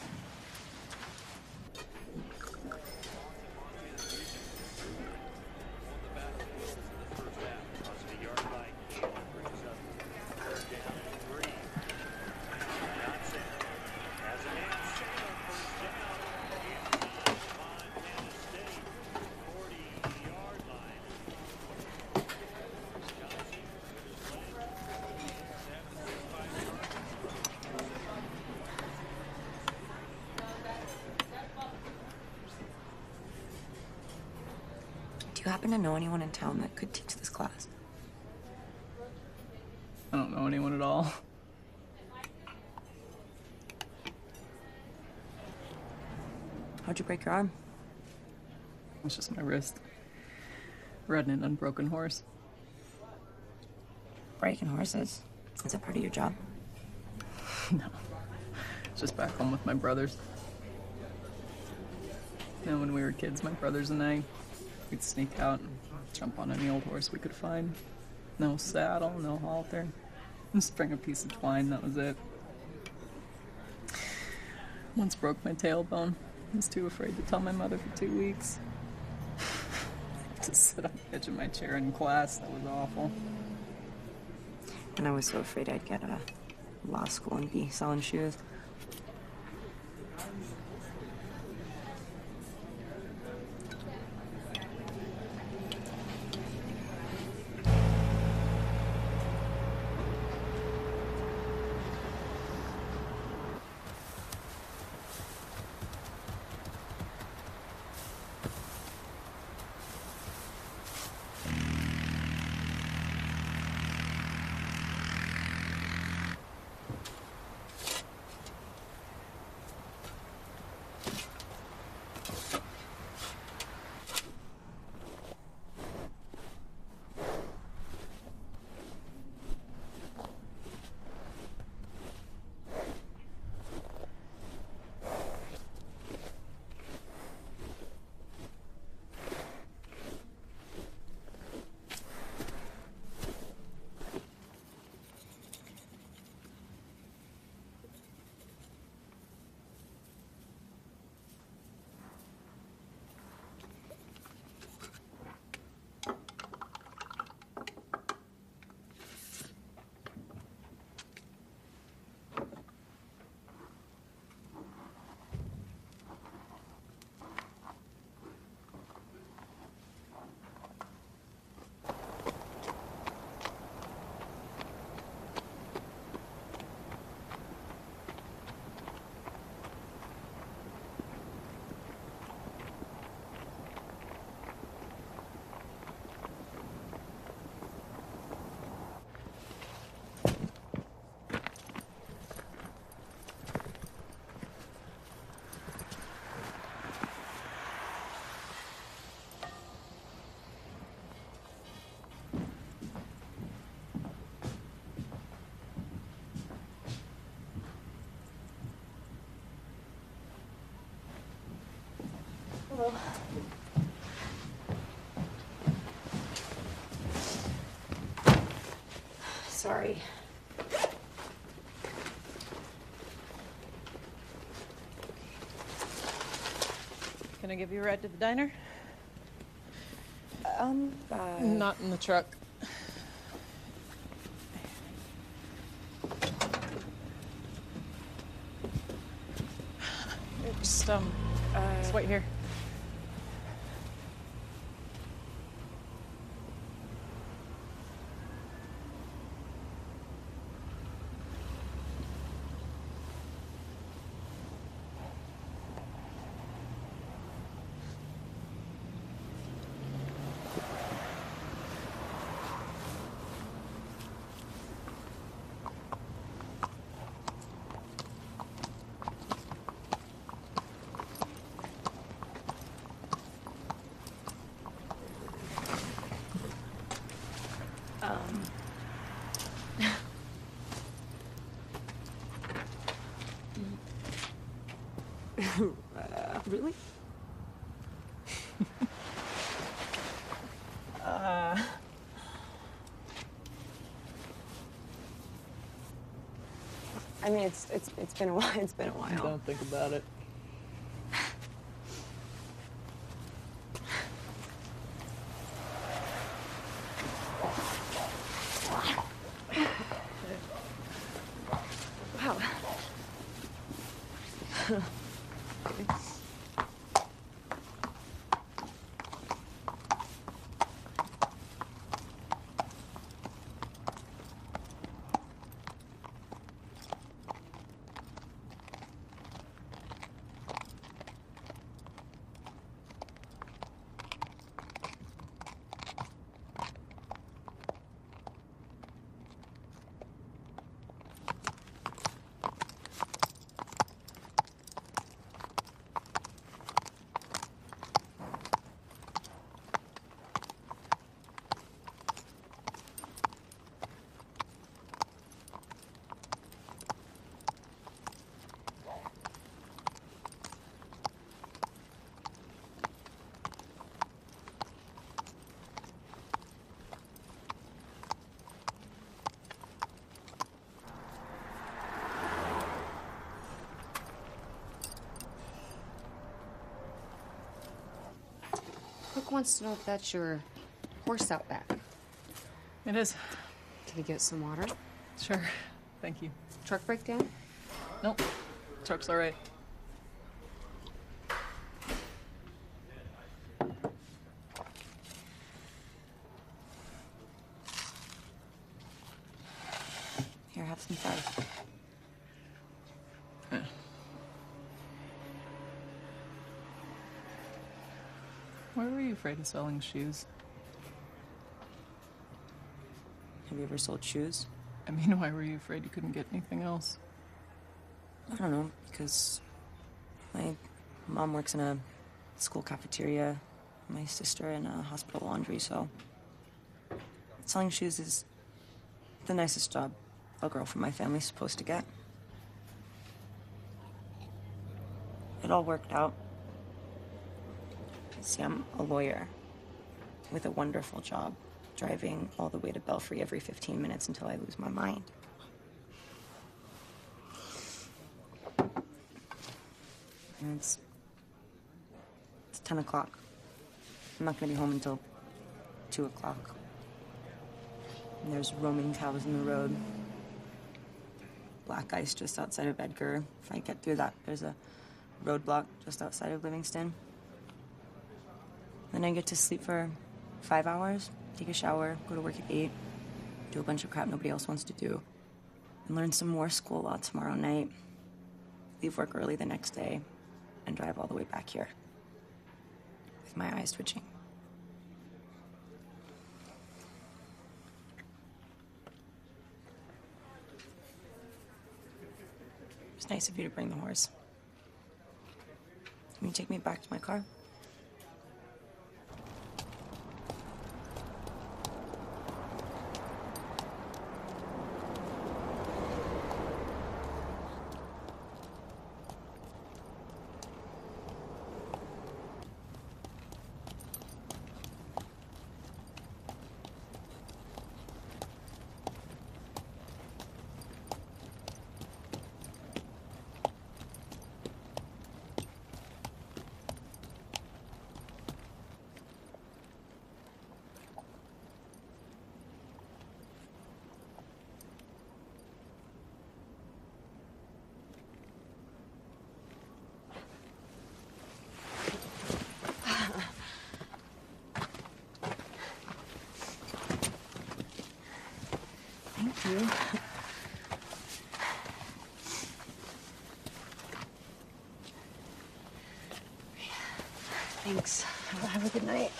S18: Do you happen to know anyone in town that could teach this class?
S14: I don't know anyone at all.
S18: How'd you break your arm?
S14: It's just my wrist. Riding an unbroken horse.
S18: Breaking horses? Is that part of your job?
S14: No. It's just back home with my brothers. You know, when we were kids, my brothers and I, we'd sneak out and jump on any old horse we could find. No saddle, no halter. Just bring a piece of twine, that was it. Once broke my tailbone. I was too afraid to tell my mother for 2 weeks. To sit on the edge of my chair in class, that was awful.
S18: And I was so afraid I'd get out of law school and be selling shoes. Hello. Sorry.
S14: Can I give you a ride to the diner?
S18: Bye.
S14: Not in the truck. Just, just wait here. Really?
S7: I mean, it's been a while. It's been a while.
S14: Don't think about it.
S7: Wow.
S6: Brooke wants to know if that's your horse out back.
S14: It is.
S6: Can we get some water?
S14: Sure. Thank you.
S6: Truck breakdown?
S14: Nope. Truck's all right.
S6: Here, have some fries.
S14: Why were you afraid of selling shoes?
S6: Have you ever sold shoes?
S14: I mean, why were you afraid you couldn't get anything else?
S6: I don't know, because my mom works in a school cafeteria, my sister in a hospital laundry, so selling shoes is the nicest job a girl from my family's supposed to get. It all worked out. See, I'm a lawyer with a wonderful job, driving all the way to Belfry every 15 minutes until I lose my mind. And it's 10 o'clock. I'm not gonna be home until 2 o'clock. And there's roaming cows in the road. Black ice just outside of Edgar. If I get through that, there's a roadblock just outside of Livingston. Then I get to sleep for 5 hours, take a shower, go to work at 8, do a bunch of crap nobody else wants to do, and learn some more school law tomorrow night, leave work early the next day, and drive all the way back here with my eyes twitching. It's nice of you to bring the horse. Can you take me back to my car? Thank you. Thanks. Have a good night.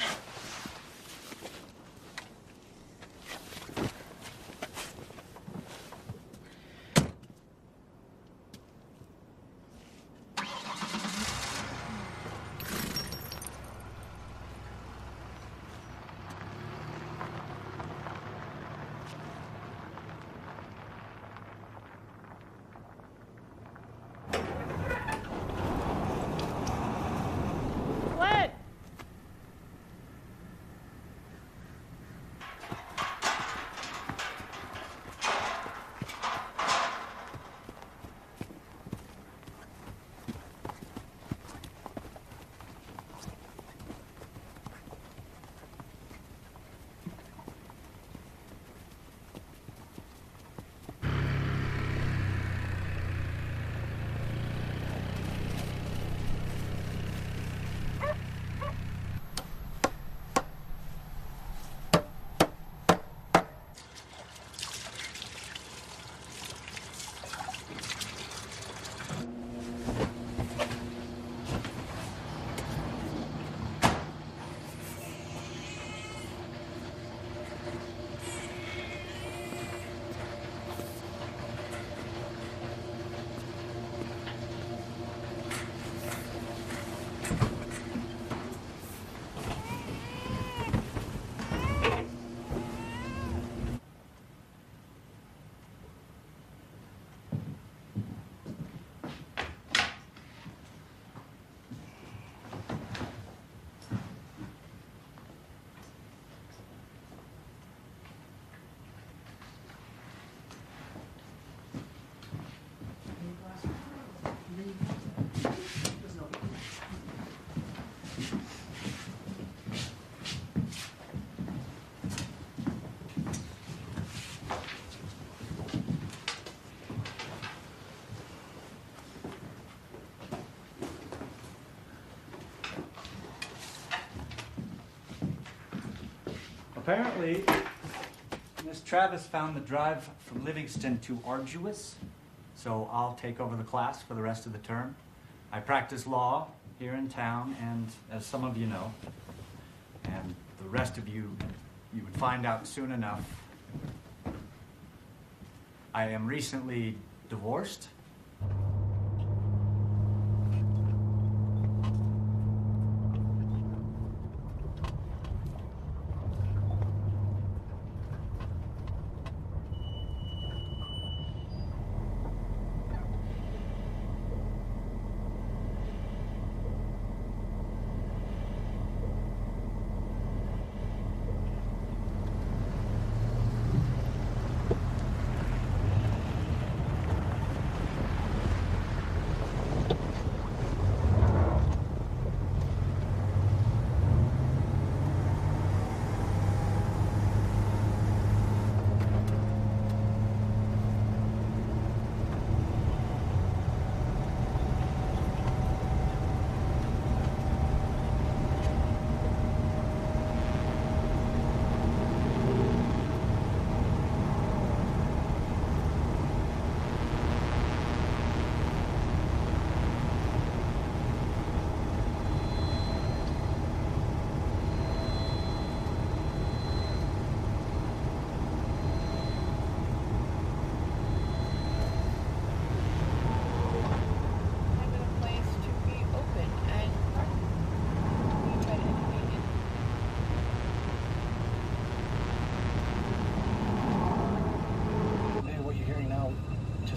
S9: Apparently, Miss Travis found the drive from Livingston too arduous, so I'll take over the class for the rest of the term. I practice law here in town, and as some of you know, and the rest of you would find out soon enough, I am recently divorced.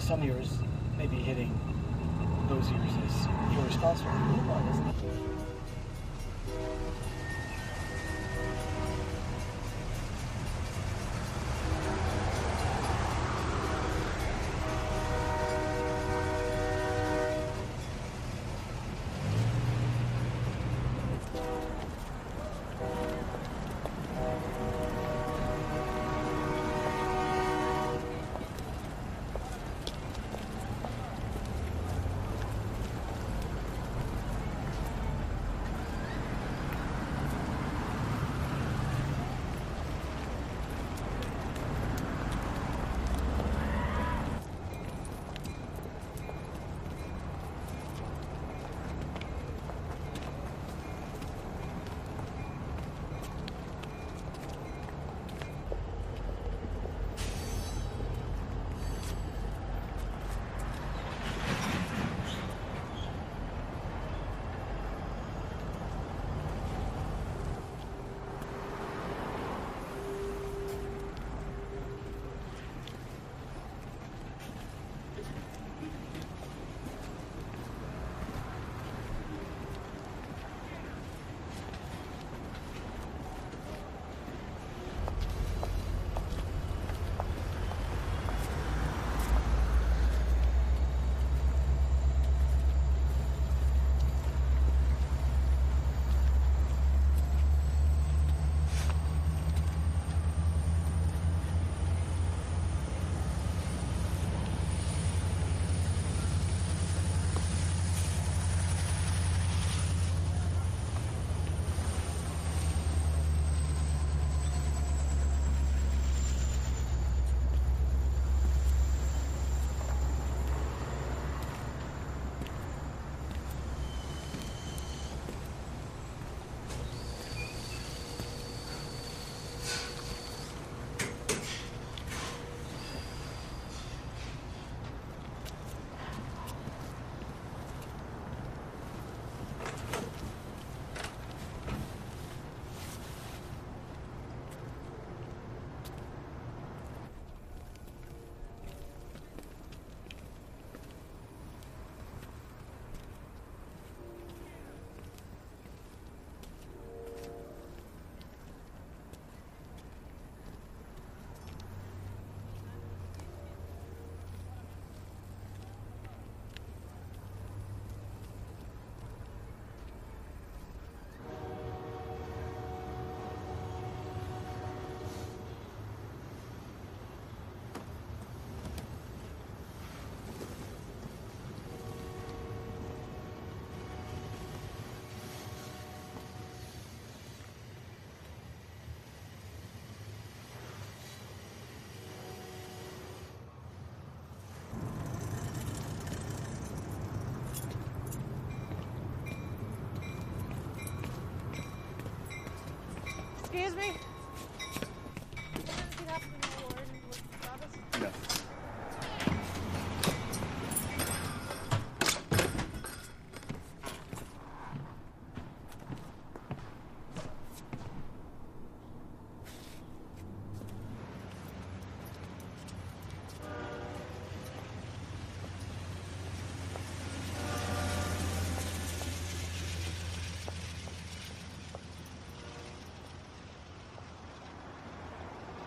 S9: Some ears may be hitting those ears as irresponsible.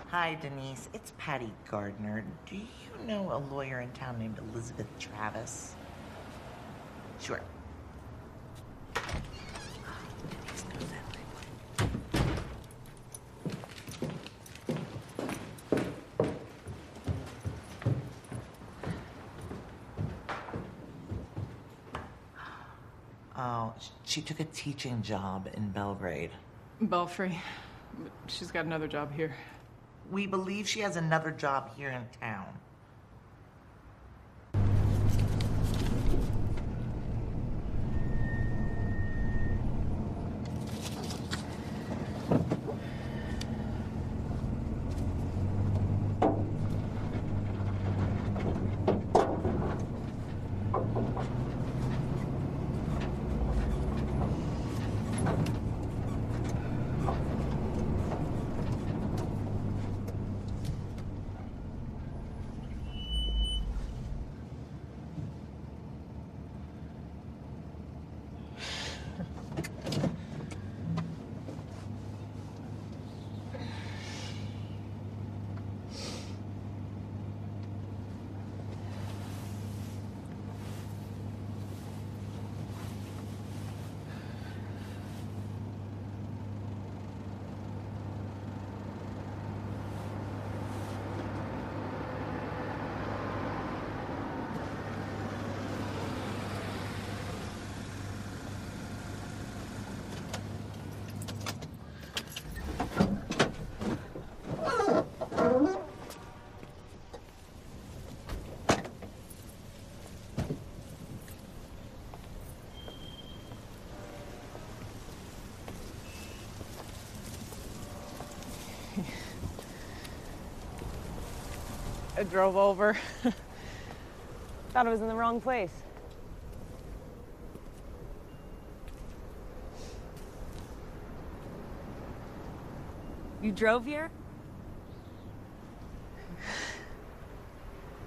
S8: Hi, Denise. It's Patty Gardner. Do you know a lawyer in town named Elizabeth Travis? Sure. Oh, she took a teaching job in Belgrade.
S14: Belfry. But she's got another job here.
S8: We believe she has another job here in town.
S7: I drove over. Thought I was in the wrong place. You drove here?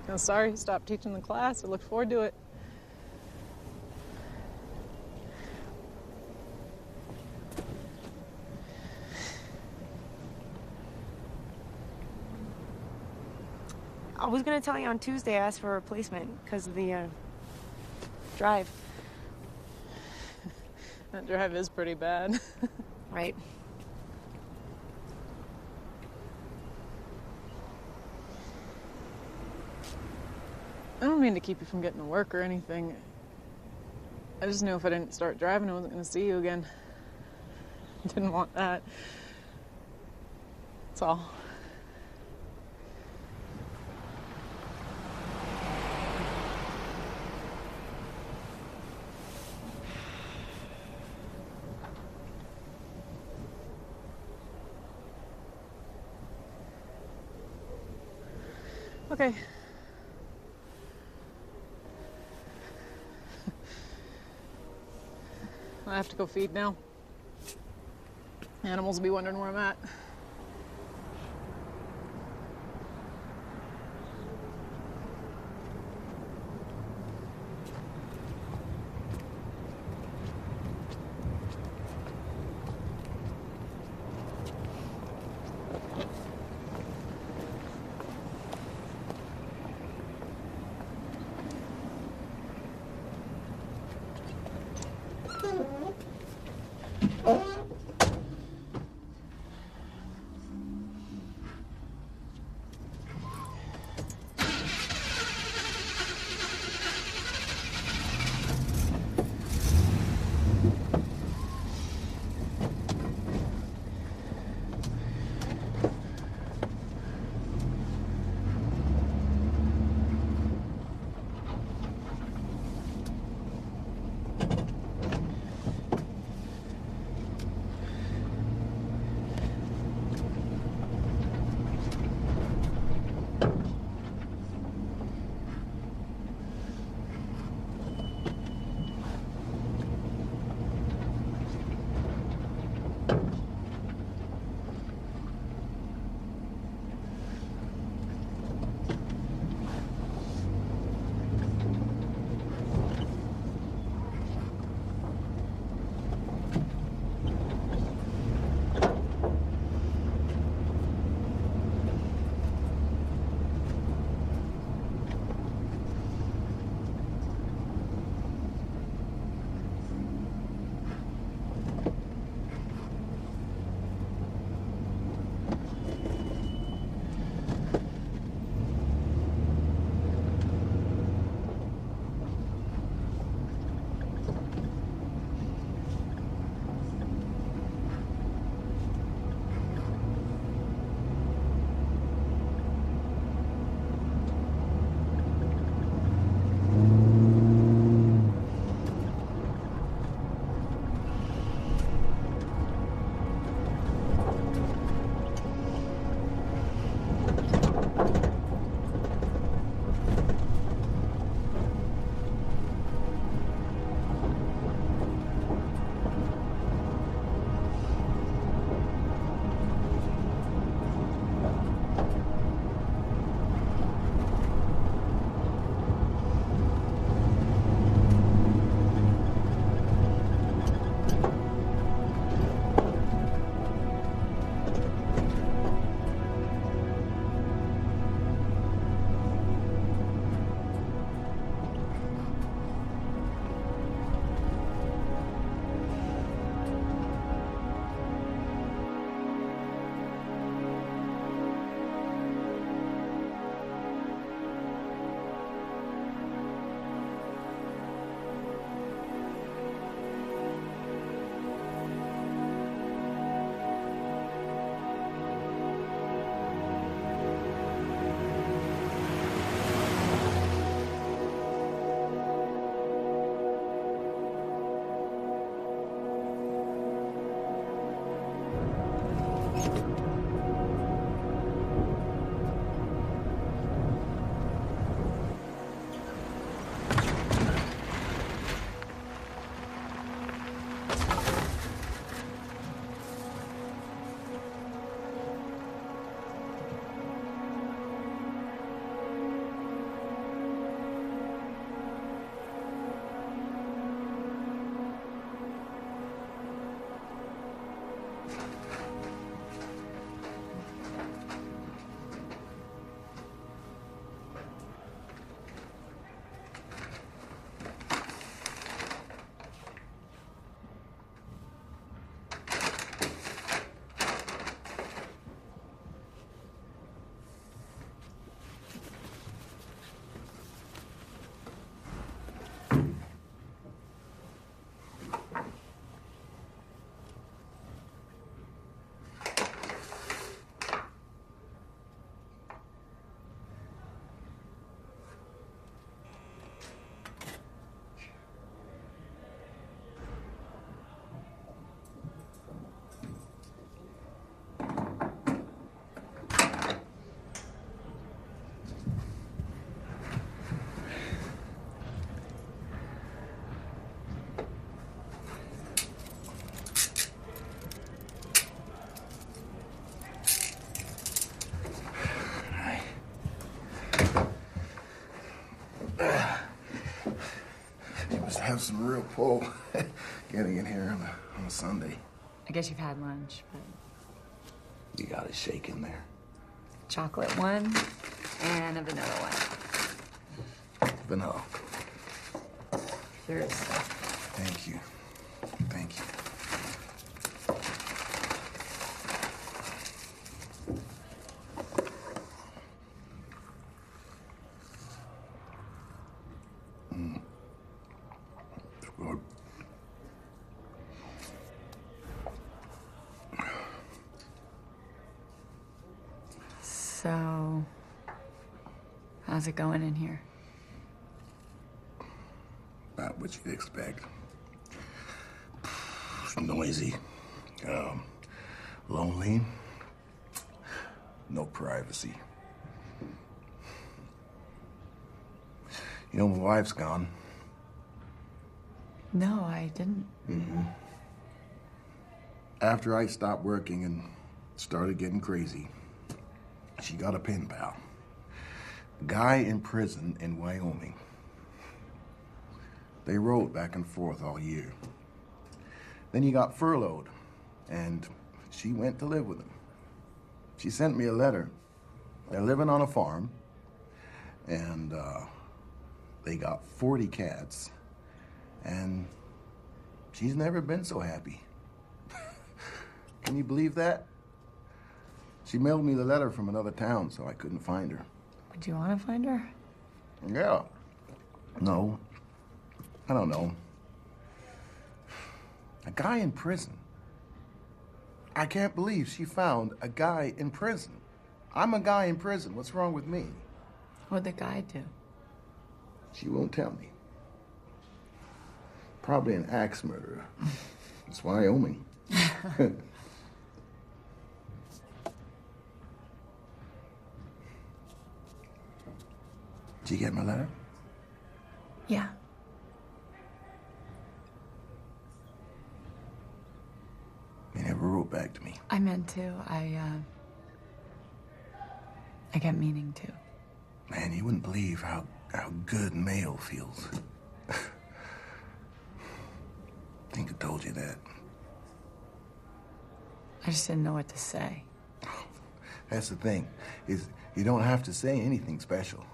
S14: I'm sorry, stopped teaching the class. I look forward to it.
S6: I was gonna tell you on Tuesday I asked for a replacement because of the drive.
S14: That drive is pretty bad.
S6: Right.
S14: I don't mean to keep you from getting to work or anything. I just knew if I didn't start driving, I wasn't going to see you again. Didn't want that. That's all. Okay. I have to go feed now. Animals will be wondering where I'm at.
S12: That's some real pull, getting in here on a Sunday.
S3: I guess you've had lunch, but
S12: You got a shake in there.
S3: chocolate one and a vanilla one.
S12: Vanilla.
S3: Cheers.
S12: Thank you. Thank you. It's good.
S3: So, how's it going in here?
S12: About what you'd expect. Noisy. Lonely. No privacy. You know, my wife's gone.
S3: No, I didn't.
S12: Mm-hmm. After I stopped working and started getting crazy, she got a pen pal. A guy in prison in Wyoming. They rode back and forth all year. Then he got furloughed, and she went to live with him. She sent me a letter. They're living on a farm, and they got 40 cats, and she's never been so happy. Can you believe that? She mailed me the letter from another town, so I couldn't find her.
S3: Would you want to find her?
S12: Yeah. No. I don't know. A guy in prison. I can't believe she found a guy in prison. I'm a guy in prison. What's wrong with me?
S3: What'd the guy do?
S12: She won't tell me. Probably an axe murderer. It's Wyoming. Did you get my letter?
S3: Yeah.
S12: You never wrote back to me.
S3: I meant to. I kept meaning to.
S12: Man, you wouldn't believe how good mail feels. Think I told you that.
S3: I just didn't know what to say.
S12: That's the thing, is you don't have to say anything special.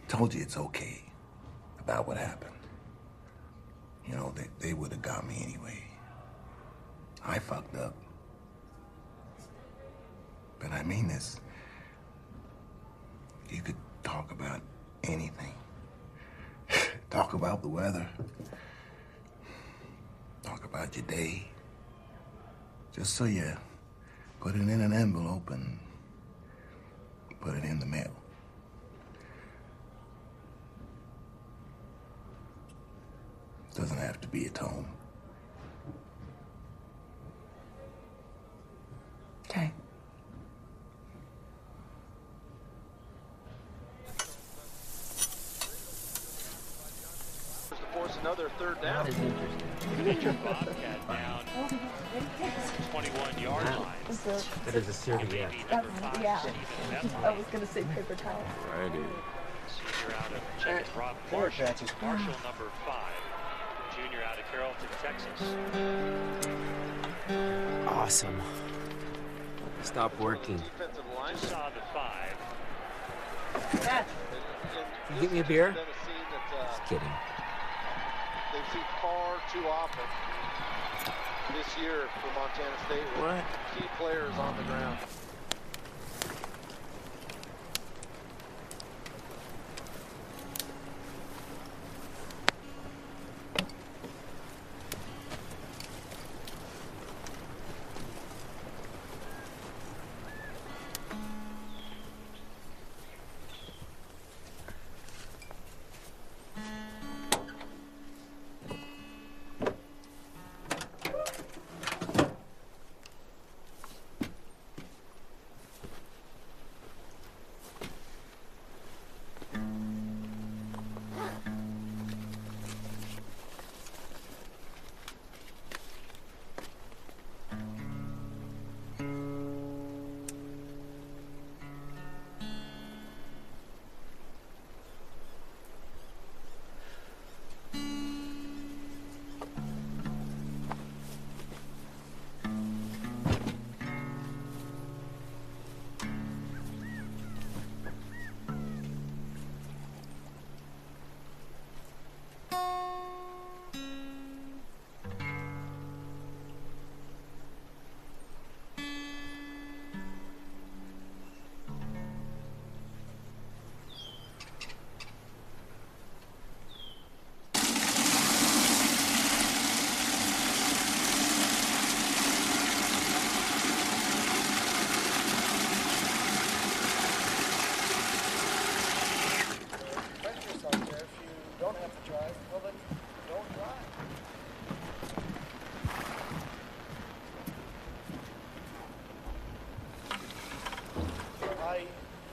S12: Told you it's okay about what happened. You know, they would have got me anyway. I fucked up. But I mean this. You could talk about anything. Talk about the weather. Talk about your day. Just so you put it in an envelope and put it in the mail. Doesn't have to be a tome.
S3: Okay.
S5: To force another third down.
S21: That is interesting.
S5: Get your Bobcat down 21-yard line.
S21: That is a serious.
S14: Yeah. I was gonna say paper towel.
S21: Righty.
S5: Senior out of Czech, Rob Marshall, Marshall number 5. Junior out of Carrollton, Texas.
S21: Awesome. Stop working.
S5: Defensive line saw the 5.
S21: Can you get me a beer? Just kidding.
S5: They've seen far too often this year for Montana State with key players on the ground.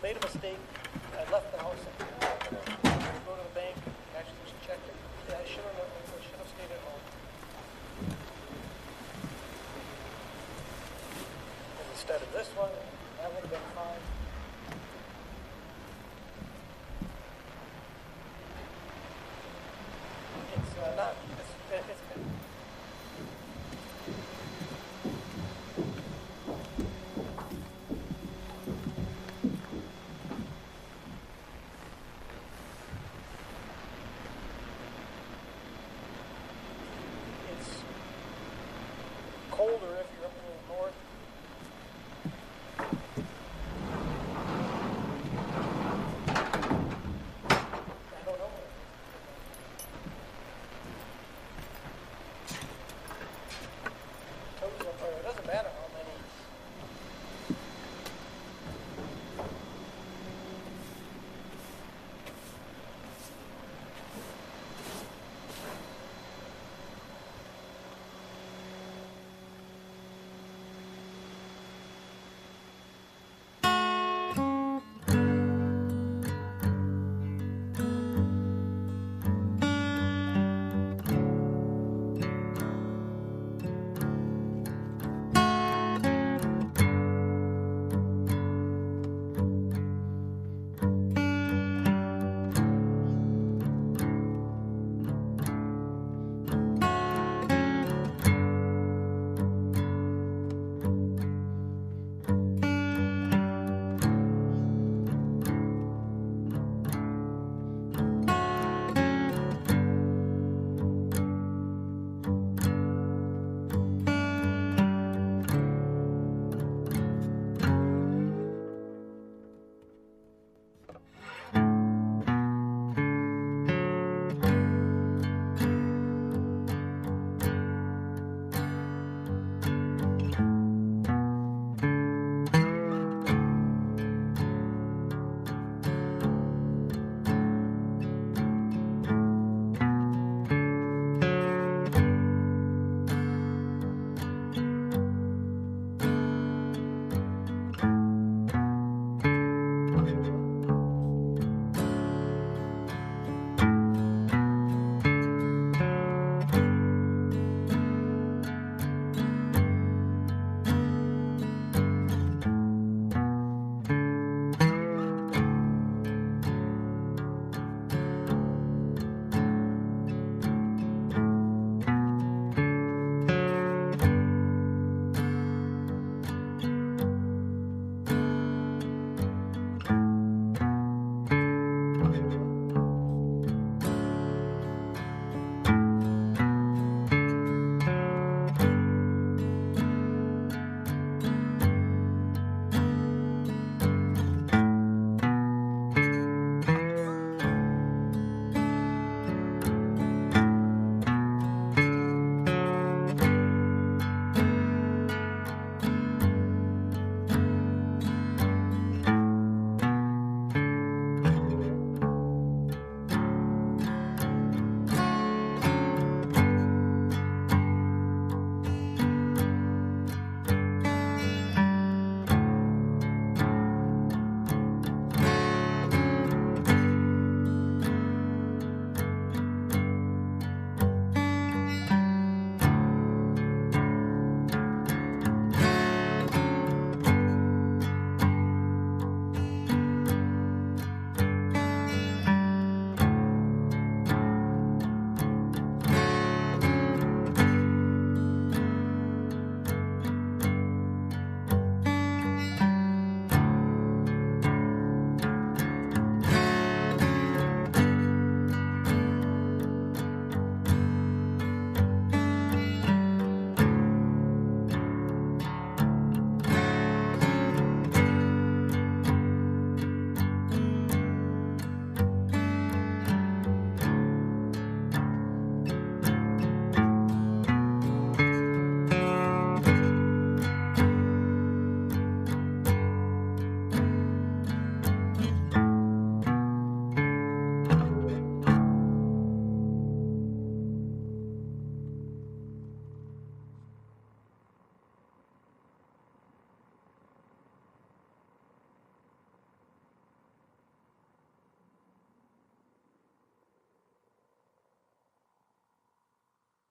S2: made a mistake. I left the house. I go to the bank. Actually, just checked it. Yeah, I should have stayed at home. And instead of this one, that would have been fine.